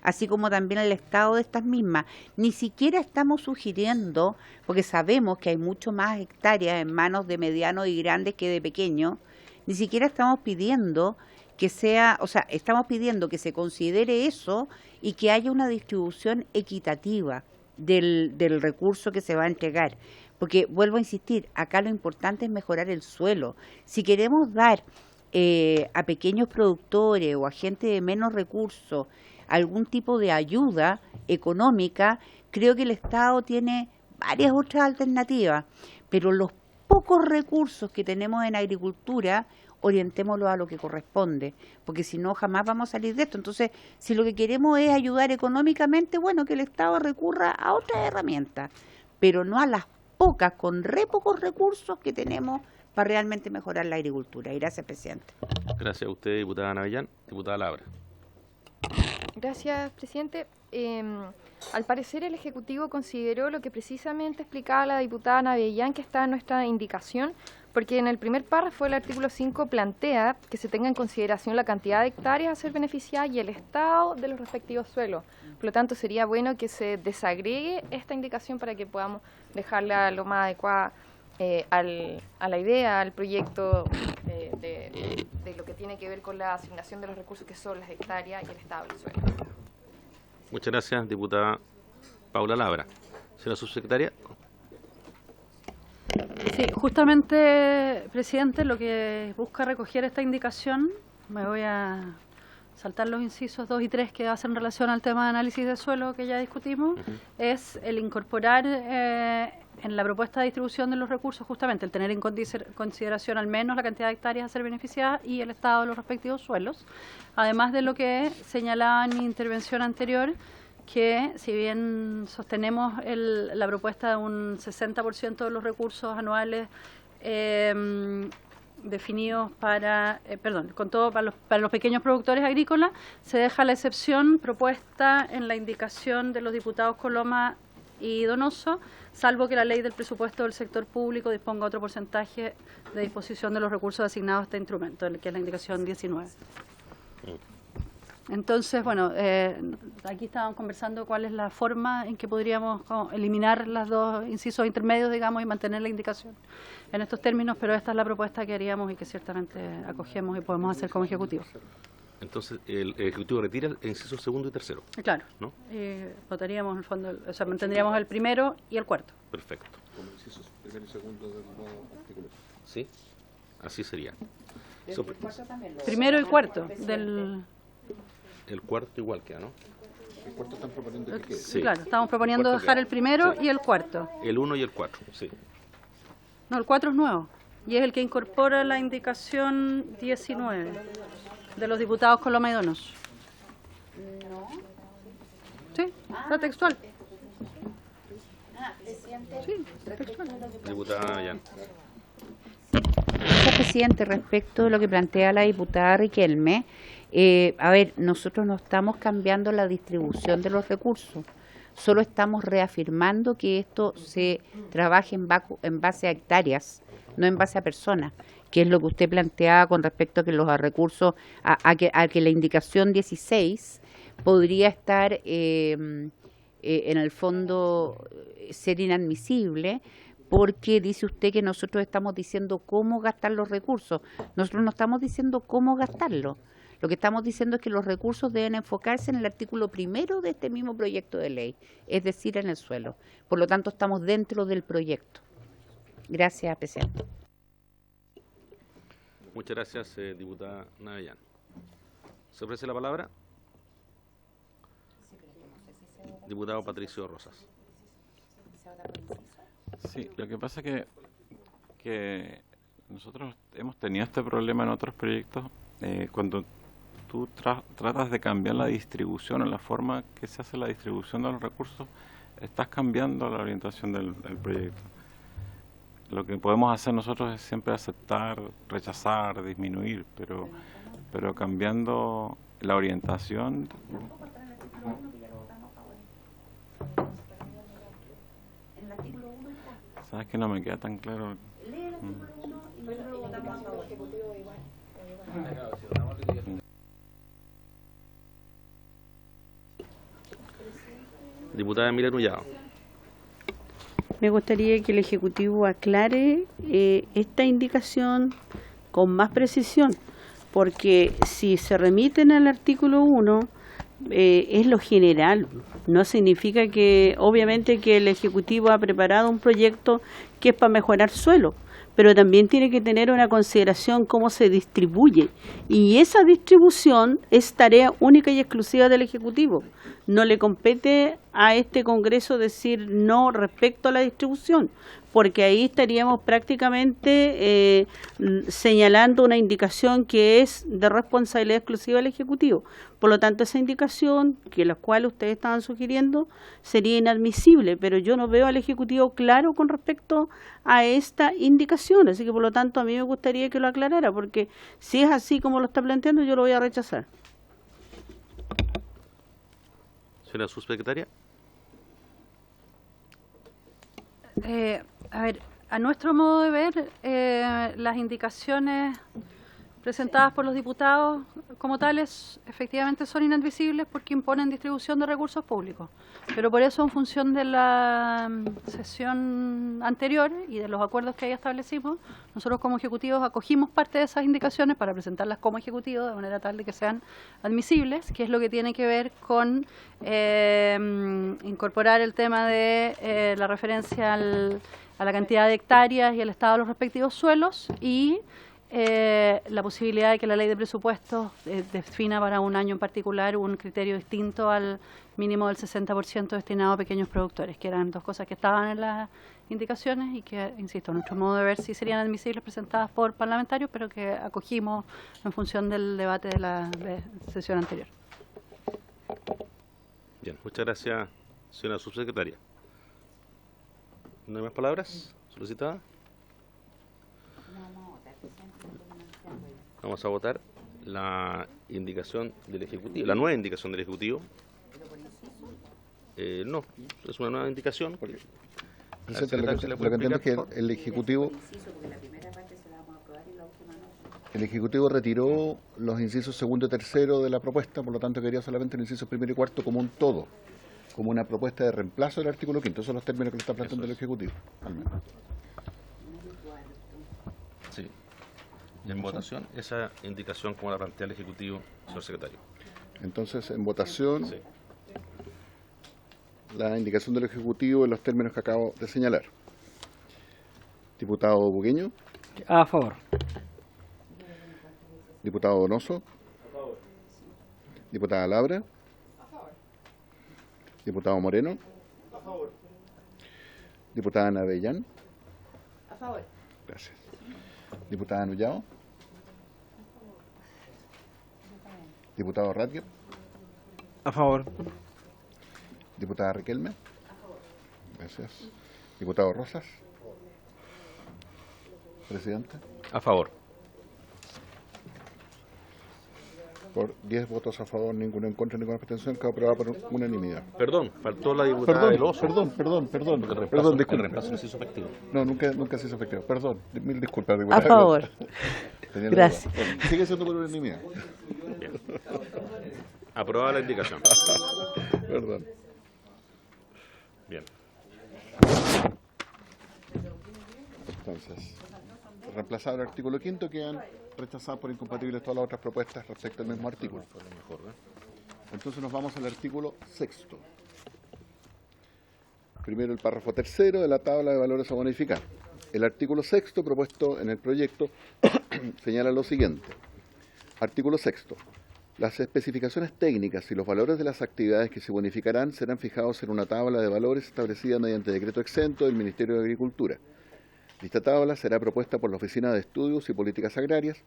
[SPEAKER 4] así como también el estado de estas mismas. Ni siquiera estamos sugiriendo, porque sabemos que hay mucho más hectáreas en manos de medianos y grandes que de pequeños, ni siquiera estamos pidiendo que sea, o sea, estamos pidiendo que se considere eso y que haya una distribución equitativa del recurso que se va a entregar. Porque, vuelvo a insistir, acá lo importante es mejorar el suelo. Si queremos dar a pequeños productores o a gente de menos recursos algún tipo de ayuda económica, creo que el Estado tiene varias otras alternativas, pero los pocos recursos que tenemos en agricultura, orientémoslo a lo que corresponde, porque si no jamás vamos a salir de esto. Entonces, si lo que queremos es ayudar económicamente, bueno, que el Estado recurra a otras herramientas, pero no a las pocas, con re pocos recursos que tenemos para realmente mejorar la agricultura. Y gracias, presidente.
[SPEAKER 1] Gracias a usted, diputada Navellán. Diputada Labra.
[SPEAKER 12] Gracias, presidente. Al parecer el Ejecutivo consideró lo que precisamente explicaba la diputada Navellán, que está en nuestra indicación, porque en el primer párrafo del artículo 5 plantea que se tenga en consideración la cantidad de hectáreas a ser beneficiadas y el estado de los respectivos suelos. Por lo tanto, sería bueno que se desagregue esta indicación para que podamos dejarla lo más adecuada a la idea, al proyecto de lo que tiene que ver con la asignación de los recursos, que son las hectáreas y el estado del suelo.
[SPEAKER 1] Muchas gracias, diputada Paula Labra. Señora subsecretaria.
[SPEAKER 10] Sí, justamente, presidente, lo que busca recoger esta indicación, me voy a saltar los incisos 2 y 3 que hacen relación al tema de análisis de suelo que ya discutimos, es el incorporar en la propuesta de distribución de los recursos justamente el tener en consideración al menos la cantidad de hectáreas a ser beneficiadas y el estado de los respectivos suelos, además de lo que señalaba en mi intervención anterior, que si bien sostenemos la propuesta de un 60% de los recursos anuales definidos para los pequeños productores agrícolas, se deja la excepción propuesta en la indicación de los diputados Coloma y Donoso, salvo que la ley del presupuesto del sector público disponga otro porcentaje de disposición de los recursos asignados a este instrumento, que es la indicación 19. Entonces, bueno, aquí estábamos conversando cuál es la forma en que podríamos eliminar los dos incisos intermedios, digamos, y mantener la indicación en estos términos, pero esta es la propuesta que haríamos y que ciertamente acogemos y podemos hacer como Ejecutivo.
[SPEAKER 1] Entonces, el Ejecutivo retira el inciso segundo y tercero.
[SPEAKER 10] Claro.
[SPEAKER 1] ¿No?
[SPEAKER 10] Votaríamos, en el fondo, o sea, mantendríamos el primero y el cuarto.
[SPEAKER 1] Perfecto.
[SPEAKER 2] Como incisos primero y segundo del nuevo artículo.
[SPEAKER 1] Sí, así sería.
[SPEAKER 10] Primero y cuarto del...
[SPEAKER 1] El cuarto igual queda, ¿no?
[SPEAKER 2] El cuarto están proponiendo que quede.
[SPEAKER 1] Sí.
[SPEAKER 10] Claro, estamos proponiendo dejar el primero y el cuarto.
[SPEAKER 1] El 1 y el 4, sí.
[SPEAKER 10] No, el 4 es nuevo y es el que incorpora la indicación 19 de los diputados Coloma y Donoso. Sí, está textual. Sí, textual.
[SPEAKER 1] Diputada Navellán.
[SPEAKER 4] Gracias, presidente. Respecto a lo que plantea la diputada Riquelme, a ver, nosotros no estamos cambiando la distribución de los recursos, solo estamos reafirmando que esto se trabaje en base a hectáreas, no en base a personas, que es lo que usted planteaba con respecto a que los recursos, a que la indicación 16 podría estar en el fondo ser inadmisible, porque dice usted que nosotros estamos diciendo cómo gastar los recursos. Nosotros no estamos diciendo cómo gastarlos. Lo que estamos diciendo es que los recursos deben enfocarse en el artículo primero de este mismo proyecto de ley, es decir, en el suelo. Por lo tanto, estamos dentro del proyecto. Gracias, presidente.
[SPEAKER 1] Muchas gracias, diputada Navellán. ¿Se ofrece la palabra? Diputado Patricio Rosas.
[SPEAKER 15] Sí, lo que pasa es que nosotros hemos tenido este problema en otros proyectos. Cuando tú tratas de cambiar la distribución o la forma que se hace la distribución de los recursos, estás cambiando la orientación del proyecto. Lo que podemos hacer nosotros es siempre aceptar, rechazar, disminuir, pero cambiando la orientación. ¿Sabes que no me queda tan claro?
[SPEAKER 1] Diputada Emilia Nullado.
[SPEAKER 11] Me gustaría que el Ejecutivo aclare esta indicación con más precisión, porque si se remiten al artículo 1, es lo general. No significa que, obviamente, que el Ejecutivo ha preparado un proyecto que es para mejorar suelo, pero también tiene que tener una consideración cómo se distribuye. Y esa distribución es tarea única y exclusiva del Ejecutivo. No le compete a este Congreso decir no respecto a la distribución, porque ahí estaríamos prácticamente señalando una indicación que es de responsabilidad exclusiva del Ejecutivo. Por lo tanto, esa indicación, que la cual ustedes estaban sugiriendo, sería inadmisible, pero yo no veo al Ejecutivo claro con respecto a esta indicación, así que por lo tanto a mí me gustaría que lo aclarara, porque si es así como lo está planteando, yo lo voy a rechazar.
[SPEAKER 1] Señora subsecretaria.
[SPEAKER 10] A ver, a nuestro modo de ver, las indicaciones presentadas por los diputados como tales efectivamente son inadmisibles porque imponen distribución de recursos públicos. Pero por eso, en función de la sesión anterior y de los acuerdos que ahí establecimos, nosotros como ejecutivos acogimos parte de esas indicaciones para presentarlas como ejecutivos de manera tal de que sean admisibles, que es lo que tiene que ver con incorporar el tema de la referencia a la cantidad de hectáreas y al estado de los respectivos suelos y la posibilidad de que la ley de presupuestos defina para un año en particular un criterio distinto al mínimo del 60% destinado a pequeños productores, que eran dos cosas que estaban en las indicaciones y que, insisto, a nuestro modo de ver sí serían admisibles presentadas por parlamentarios, pero que acogimos en función del debate de la sesión anterior.
[SPEAKER 1] Bien, muchas gracias, señora subsecretaria. ¿No hay más palabras solicitadas? Vamos a votar la indicación del Ejecutivo, la nueva indicación del Ejecutivo. No, es una nueva indicación.
[SPEAKER 2] Presidente, lo que entiendo es que el Ejecutivo retiró los incisos segundo y tercero de la propuesta, por lo tanto quería solamente el inciso primero y cuarto como un todo, como una propuesta de reemplazo del artículo quinto. Esos son los términos que le está planteando el Ejecutivo, al menos.
[SPEAKER 1] Sí. En votación, esa indicación como la plantea el Ejecutivo, señor secretario.
[SPEAKER 2] Entonces, en votación,
[SPEAKER 1] sí,
[SPEAKER 2] la indicación del Ejecutivo en los términos que acabo de señalar. Diputado Bugueño.
[SPEAKER 5] A favor.
[SPEAKER 2] Diputado Donoso.
[SPEAKER 16] A favor.
[SPEAKER 2] Diputada Labra.
[SPEAKER 16] A favor.
[SPEAKER 2] Diputado Moreno.
[SPEAKER 16] A favor.
[SPEAKER 2] Diputada Navellán.
[SPEAKER 10] A favor.
[SPEAKER 2] Gracias. Diputada Nullao. Diputado Ratger.
[SPEAKER 9] A favor.
[SPEAKER 2] Diputada Riquelme. Gracias. Diputado Rosas. Presidente.
[SPEAKER 1] A favor.
[SPEAKER 2] Por 10 votos a favor, ninguno en contra, ninguna abstención, quedó aprobada por unanimidad.
[SPEAKER 1] Perdón, faltó la diputada del Oso.
[SPEAKER 2] Perdón,
[SPEAKER 1] El reemplazo no se hizo efectivo.
[SPEAKER 2] No, nunca se hizo efectivo. Perdón, mil disculpas,
[SPEAKER 11] A
[SPEAKER 2] diputada.
[SPEAKER 11] favor.
[SPEAKER 2] Tenía
[SPEAKER 11] Gracias.
[SPEAKER 2] Bueno, sigue siendo por unanimidad.
[SPEAKER 1] Bien. Aprobada la indicación.
[SPEAKER 2] Perdón.
[SPEAKER 1] Bien.
[SPEAKER 2] Entonces, reemplazado el artículo quinto, quedan rechazadas por incompatibles todas las otras propuestas respecto al mismo artículo. Entonces nos vamos al artículo sexto. Primero el párrafo tercero de la tabla de valores a bonificar. El artículo sexto propuesto en el proyecto señala lo siguiente. Artículo sexto. Las especificaciones técnicas y los valores de las actividades que se bonificarán serán fijados en una tabla de valores establecida mediante decreto exento del Ministerio de Agricultura. Esta tabla será propuesta por la Oficina de Estudios y Políticas Agrarias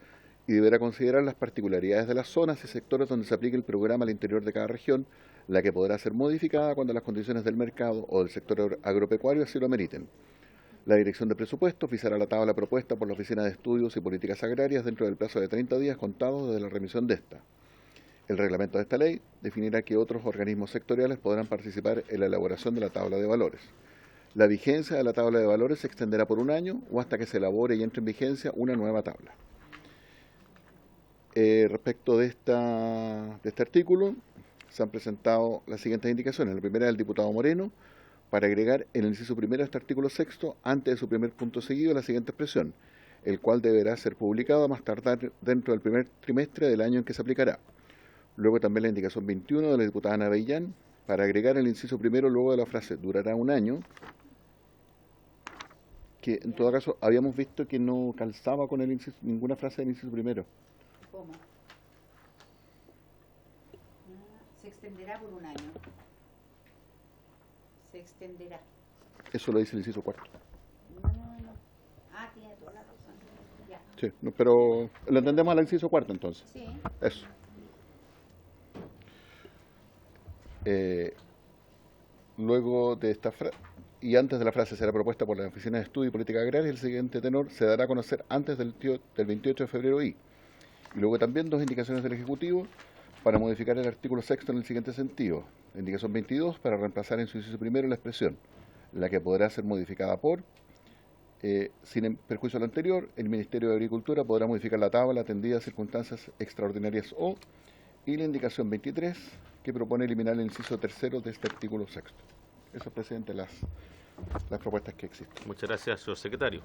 [SPEAKER 2] y deberá considerar las particularidades de las zonas y sectores donde se aplique el programa al interior de cada región, la que podrá ser modificada cuando las condiciones del mercado o del sector agropecuario así lo ameriten. La Dirección de Presupuestos fijará la tabla propuesta por la Oficina de Estudios y Políticas Agrarias dentro del plazo de 30 días contados desde la remisión de esta. El reglamento de esta ley definirá que otros organismos sectoriales podrán participar en la elaboración de la tabla de valores. La vigencia de la tabla de valores se extenderá por un año o hasta que se elabore y entre en vigencia una nueva tabla. Respecto de este artículo, se han presentado las siguientes indicaciones. La primera del diputado Moreno, para agregar en el inciso primero de este artículo sexto, antes de su primer punto seguido, la siguiente expresión, el cual deberá ser publicado a más tardar dentro del primer trimestre del año en que se aplicará. Luego también la indicación 21 de la diputada Navellán, para agregar el inciso primero luego de la frase durará un año, que en todo caso habíamos visto que no calzaba con el inciso, ninguna frase del inciso primero.
[SPEAKER 4] ¿Cómo? Se extenderá por un año. Se extenderá.
[SPEAKER 2] Eso lo dice el inciso cuarto.
[SPEAKER 4] No. Ah, tiene toda la razón. Ya.
[SPEAKER 2] Sí, no, pero lo entendemos al inciso cuarto entonces.
[SPEAKER 4] Sí.
[SPEAKER 2] Eso. Luego de esta frase, y antes de la frase será propuesta por la Oficina de Estudio y Política Agraria, el siguiente tenor se dará a conocer antes del 28 de febrero y luego también dos indicaciones del Ejecutivo para modificar el artículo 6 en el siguiente sentido. La indicación 22 para reemplazar en su inciso primero la expresión, la que podrá ser modificada por, sin perjuicio a lo anterior, el Ministerio de Agricultura podrá modificar la tabla atendida a circunstancias extraordinarias o, y la indicación 23 que propone eliminar el inciso tercero de este artículo 6. Eso, presidente, las propuestas que existen.
[SPEAKER 1] Muchas gracias, señor secretario.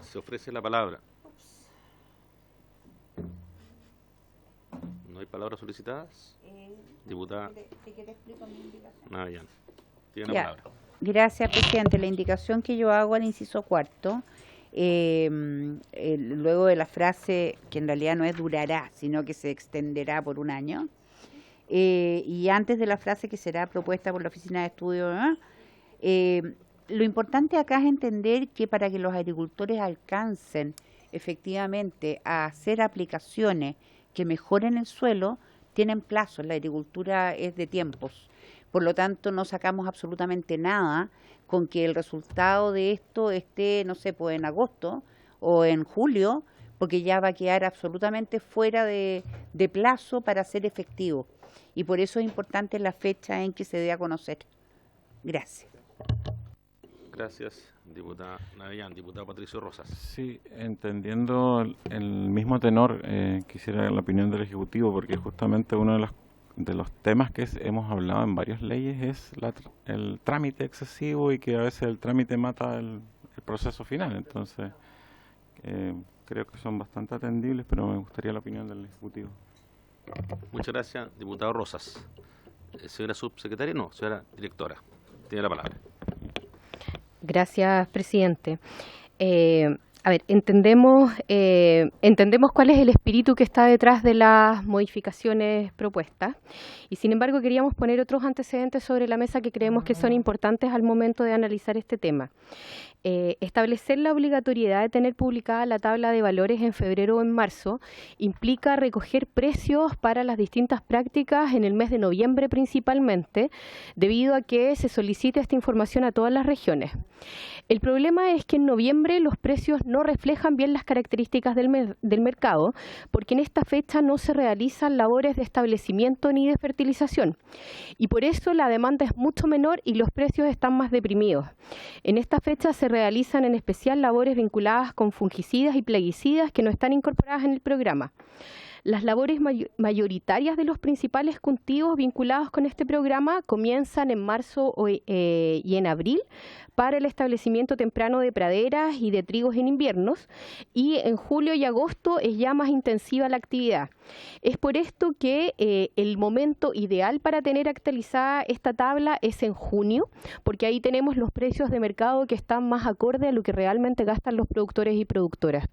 [SPEAKER 1] Se ofrece la palabra. ¿No hay palabras solicitadas? Diputada Navellán, tiene la
[SPEAKER 4] Ya.
[SPEAKER 1] palabra.
[SPEAKER 4] Gracias, presidente. La indicación que yo hago al inciso cuarto, luego de la frase que en realidad no es durará, sino que se extenderá por un año, y antes de la frase que será propuesta por la Oficina de Estudio, lo importante acá es entender que para que los agricultores alcancen efectivamente a hacer aplicaciones que mejoren el suelo, tienen plazos. La agricultura es de tiempos. Por lo tanto, no sacamos absolutamente nada con que el resultado de esto esté, no sé, pues en agosto o en julio, porque ya va a quedar absolutamente fuera de plazo para ser efectivo. Y por eso es importante la fecha en que se dé a conocer. Gracias.
[SPEAKER 1] Gracias, diputada Navellán. Diputado Patricio Rosas.
[SPEAKER 15] Sí, entendiendo el mismo tenor, quisiera la opinión del Ejecutivo, porque justamente uno de los temas que hemos hablado en varias leyes es el trámite excesivo y que a veces el trámite mata el proceso final. Entonces, creo que son bastante atendibles, pero me gustaría la opinión del Ejecutivo.
[SPEAKER 1] Muchas gracias, diputado Rosas. Señora subsecretaria, no, señora directora, tiene la palabra.
[SPEAKER 7] Gracias, presidente. A ver, entendemos cuál es el espíritu que está detrás de las modificaciones propuestas y sin embargo queríamos poner otros antecedentes sobre la mesa que creemos que son importantes al momento de analizar este tema. Establecer la obligatoriedad de tener publicada la tabla de valores en febrero o en marzo implica recoger precios para las distintas prácticas en el mes de noviembre principalmente, debido a que se solicita esta información a todas las regiones. El problema es que en noviembre los precios no reflejan bien las características del mercado, porque en esta fecha no se realizan labores de establecimiento ni de fertilización. Y por eso la demanda es mucho menor y los precios están más deprimidos. En esta fecha se realizan en especial labores vinculadas con fungicidas y plaguicidas que no están incorporadas en el programa. Las labores mayoritarias de los principales cultivos vinculados con este programa comienzan en marzo y en abril para el establecimiento temprano de praderas y de trigos en inviernos, y en julio y agosto es ya más intensiva la actividad. Es por esto que el momento ideal para tener actualizada esta tabla es en junio, porque ahí tenemos los precios de mercado que están más acorde a lo que realmente gastan los productores y productoras.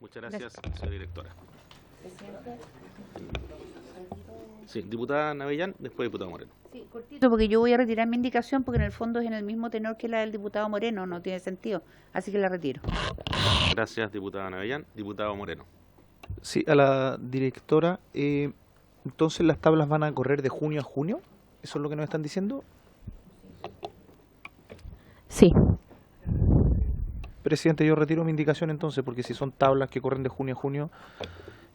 [SPEAKER 1] Muchas gracias, señora directora. Sí, diputada Navellán, después diputado Moreno.
[SPEAKER 4] Sí, cortito, porque yo voy a retirar mi indicación porque en el fondo es en el mismo tenor que la del diputado Moreno, no tiene sentido, así que la retiro.
[SPEAKER 1] Gracias, diputada Navellán. Diputado Moreno.
[SPEAKER 9] Sí, a la directora, entonces las tablas van a correr de junio a junio, ¿eso es lo que nos están diciendo?
[SPEAKER 7] Sí.
[SPEAKER 9] Presidente, yo retiro mi indicación entonces, porque si son tablas que corren de junio a junio,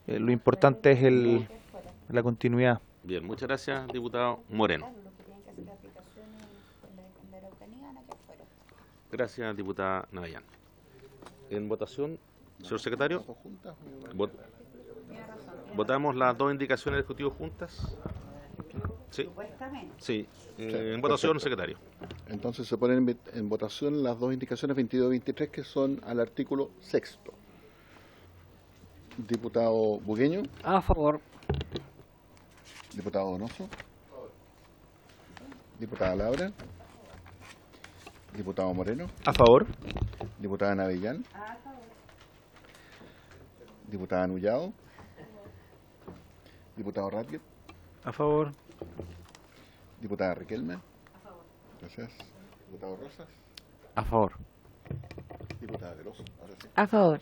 [SPEAKER 9] lo importante es la continuidad.
[SPEAKER 1] Bien, muchas gracias, diputado Moreno. Gracias, diputada Navellán. En votación, señor secretario, ¿votamos las dos indicaciones del Ejecutivo juntas? Sí. Sí. En votación, secretario.
[SPEAKER 2] Entonces se ponen en votación las dos indicaciones 22 y 23 que son al artículo 6. Diputado Bugueño.
[SPEAKER 5] A favor.
[SPEAKER 2] Diputado Donoso. Diputada Laura. Diputado Moreno.
[SPEAKER 9] A favor.
[SPEAKER 2] Diputada Navellán. Diputada Nullado. Diputado Radcliffe.
[SPEAKER 9] A favor.
[SPEAKER 2] Diputada Riquelme. A favor. Gracias. Diputado Rosas.
[SPEAKER 13] A favor.
[SPEAKER 2] Diputada Veloso. Ahora sí.
[SPEAKER 6] A favor.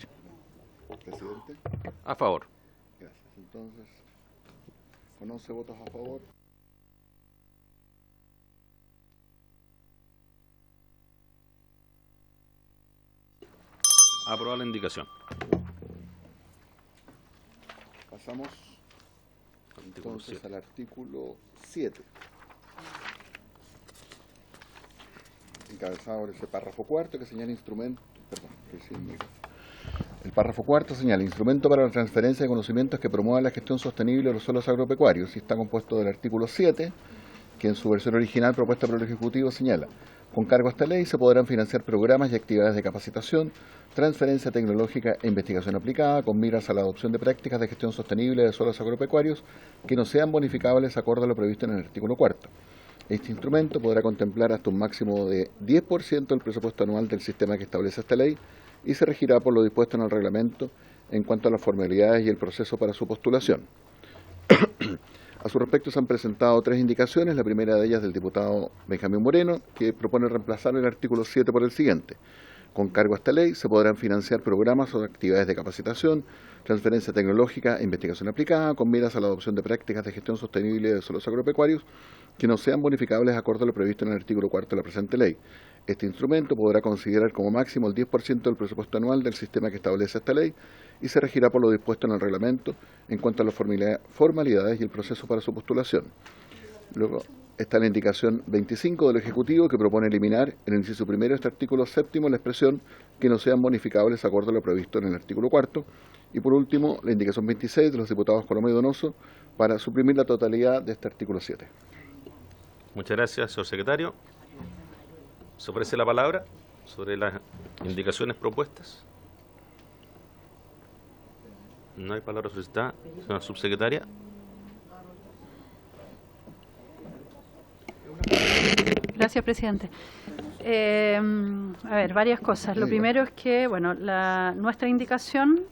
[SPEAKER 2] Presidente.
[SPEAKER 1] A favor.
[SPEAKER 2] Gracias. Entonces, con 11 votos a favor.
[SPEAKER 1] Aprobada la indicación.
[SPEAKER 2] Pasamos entonces al artículo 7. Encabezado por ese párrafo cuarto que señala instrumento. Perdón, el párrafo cuarto señala instrumento para la transferencia de conocimientos que promueva la gestión sostenible de los suelos agropecuarios y está compuesto del artículo 7, que en su versión original propuesta por el Ejecutivo señala: con cargo a esta ley se podrán financiar programas y actividades de capacitación, transferencia tecnológica e investigación aplicada con miras a la adopción de prácticas de gestión sostenible de suelos agropecuarios que no sean bonificables acorde a lo previsto en el artículo 4. Este instrumento podrá contemplar hasta un máximo de 10% del presupuesto anual del sistema que establece esta ley y se regirá por lo dispuesto en el reglamento en cuanto a las formalidades y el proceso para su postulación. A su respecto se han presentado 3 indicaciones, la primera de ellas del diputado Benjamín Moreno, que propone reemplazar el artículo 7 por el siguiente: con cargo a esta ley se podrán financiar programas o actividades de capacitación, transferencia tecnológica e investigación aplicada con miras a la adopción de prácticas de gestión sostenible de suelos agropecuarios que no sean bonificables acorde a lo previsto en el artículo 4 de la presente ley. Este instrumento podrá considerar como máximo el 10% del presupuesto anual del sistema que establece esta ley y se regirá por lo dispuesto en el reglamento en cuanto a las formalidades y el proceso para su postulación. Luego está la indicación 25 del Ejecutivo, que propone eliminar en el inciso primero de este artículo séptimo la expresión que no sean bonificables acorde a lo previsto en el artículo 4. Y por último, la indicación 26 de los diputados Colomé y Donoso para suprimir la totalidad de este artículo 7.
[SPEAKER 1] Muchas gracias, señor secretario. Se ofrece la palabra sobre las indicaciones propuestas. No hay palabra solicitada. Señora subsecretaria.
[SPEAKER 10] Gracias, presidente. A ver, varias cosas. Lo primero es que, bueno, nuestra indicación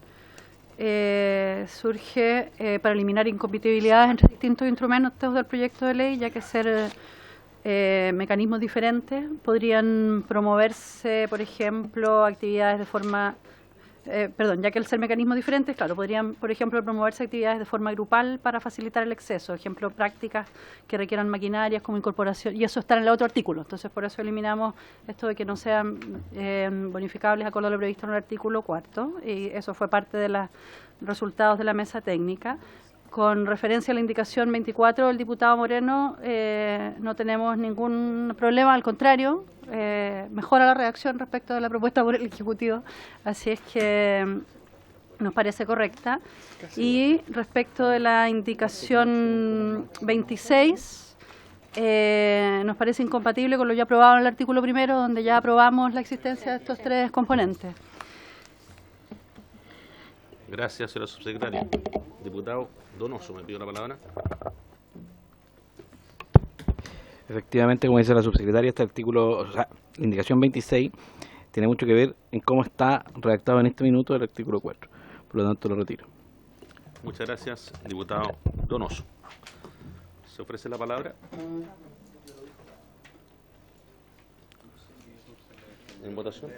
[SPEAKER 10] surge para eliminar incompatibilidades entre distintos instrumentos del proyecto de ley, ya que ser mecanismos diferentes podrían promoverse, por ejemplo, actividades de forma... ya que al ser mecanismos diferentes, claro, podrían, por ejemplo, promoverse actividades de forma grupal para facilitar el acceso, ejemplo, prácticas que requieran maquinarias como incorporación, y eso está en el otro artículo. Entonces, por eso eliminamos esto de que no sean bonificables acorde a lo previsto en el artículo 4, y eso fue parte de los resultados de la mesa técnica. Con referencia a la indicación 24 del diputado Moreno, no tenemos ningún problema, al contrario, mejora la redacción respecto de la propuesta por el Ejecutivo, así es que nos parece correcta. Y respecto de la indicación 26, nos parece incompatible con lo ya aprobado en el artículo primero, donde ya aprobamos la existencia de estos 3 componentes.
[SPEAKER 1] Gracias, señora subsecretaria. Diputado Donoso, me pido la palabra.
[SPEAKER 13] Efectivamente, como dice la subsecretaria, este artículo, o sea, la indicación 26, tiene mucho que ver en cómo está redactado en este minuto el artículo 4. Por lo tanto, lo retiro.
[SPEAKER 1] Muchas gracias, diputado Donoso. ¿Se ofrece la palabra? ¿En votación?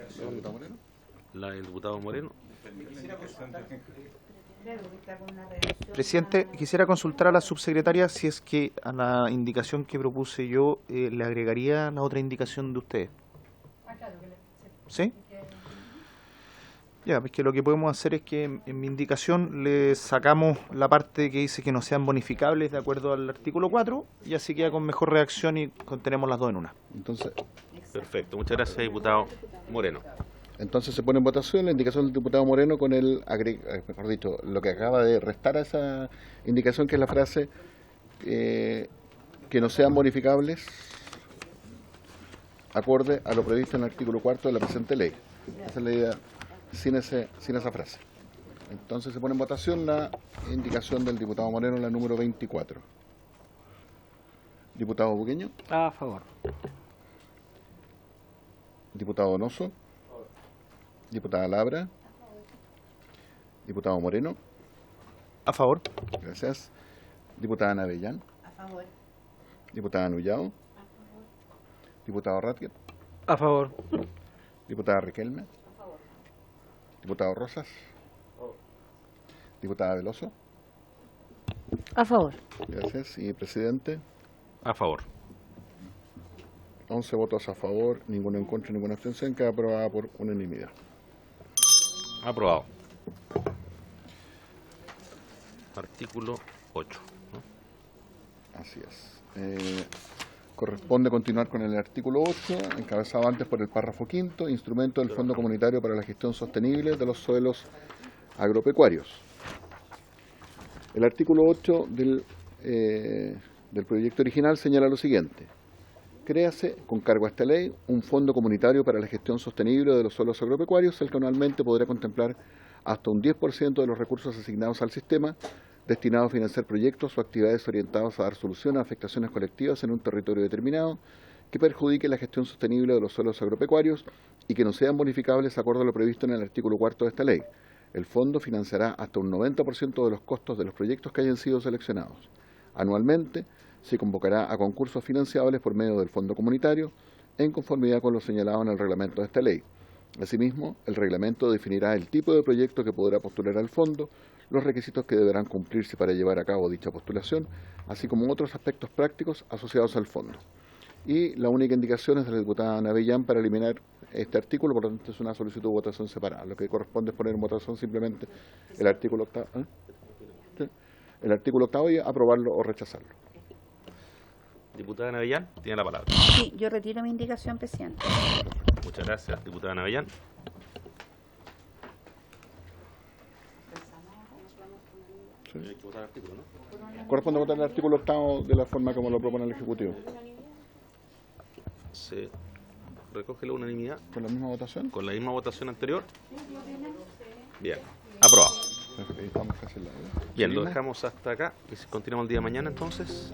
[SPEAKER 1] La del diputado Moreno.
[SPEAKER 9] Presidente, quisiera consultar a la subsecretaria si es que a la indicación que propuse yo le agregaría la otra indicación de ustedes. ¿Sí? Ya, pues que lo que podemos hacer es que en mi indicación le sacamos la parte que dice que no sean bonificables de acuerdo al artículo 4 y así queda con mejor redacción y contenemos las dos en una.
[SPEAKER 2] Entonces,
[SPEAKER 1] perfecto, muchas gracias, diputado Moreno.
[SPEAKER 2] Entonces se pone en votación la indicación del diputado Moreno con el, mejor dicho, lo que acaba de restar a esa indicación, que es la frase que no sean bonificables acorde a lo previsto en el artículo 4 de la presente ley. Esa es la idea, sin esa frase. Entonces se pone en votación la indicación del diputado Moreno, la número 24. Diputado Bugueño.
[SPEAKER 5] A favor.
[SPEAKER 2] Diputado Donoso. Diputada Labra. Diputado Moreno.
[SPEAKER 9] A favor.
[SPEAKER 2] Gracias. Diputada Navellán.
[SPEAKER 4] A favor.
[SPEAKER 2] Diputada Nullao. Diputado Ratget.
[SPEAKER 5] A favor.
[SPEAKER 2] Diputada Riquelme.
[SPEAKER 4] A favor.
[SPEAKER 2] Diputado Rosas. Diputada Veloso.
[SPEAKER 7] A favor.
[SPEAKER 2] Gracias. Y presidente.
[SPEAKER 1] A favor.
[SPEAKER 2] 11 votos a favor, ninguno en contra, ninguna abstención, queda aprobada por unanimidad.
[SPEAKER 1] Aprobado. Artículo 8. ¿no?
[SPEAKER 2] Así es. Corresponde continuar con el artículo 8, encabezado antes por el párrafo quinto, instrumento del Fondo Comunitario para la Gestión Sostenible de los Suelos Agropecuarios. El artículo 8 del proyecto original señala lo siguiente. Créase, con cargo a esta ley, un fondo comunitario para la gestión sostenible de los suelos agropecuarios, el que anualmente podrá contemplar hasta un 10% de los recursos asignados al sistema, destinados a financiar proyectos o actividades orientados a dar solución a afectaciones colectivas en un territorio determinado, que perjudique la gestión sostenible de los suelos agropecuarios y que no sean bonificables acorde a lo previsto en el artículo 4 de esta ley. El fondo financiará hasta un 90% de los costos de los proyectos que hayan sido seleccionados. Anualmente, se convocará a concursos financiables por medio del Fondo Comunitario, en conformidad con lo señalado en el reglamento de esta ley. Asimismo, el reglamento definirá el tipo de proyecto que podrá postular al fondo, los requisitos que deberán cumplirse para llevar a cabo dicha postulación, así como otros aspectos prácticos asociados al fondo. Y la única indicación es de la diputada Navellán para eliminar este artículo, por lo tanto es una solicitud de votación separada. Lo que corresponde es poner en votación simplemente el artículo octavo, el artículo octavo y aprobarlo o rechazarlo.
[SPEAKER 1] Diputada Navellán, tiene la palabra.
[SPEAKER 4] Sí, yo retiro mi indicación, presidente.
[SPEAKER 1] Muchas gracias, diputada Navellán.
[SPEAKER 2] Sí.
[SPEAKER 1] Hay que votar el artículo, ¿no?
[SPEAKER 2] Corresponde votar el artículo octavo de la forma como lo propone el Ejecutivo.
[SPEAKER 1] Se recoge la unanimidad.
[SPEAKER 2] ¿Con la misma votación?
[SPEAKER 1] Con la misma votación anterior. Bien, aprobado.
[SPEAKER 2] Estamos casi al lado.
[SPEAKER 1] Bien, lo dejamos hasta acá y continuamos el día de mañana entonces.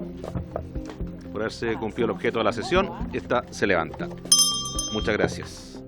[SPEAKER 1] Por haberse cumplido el objeto de la sesión, esta se levanta. Muchas gracias.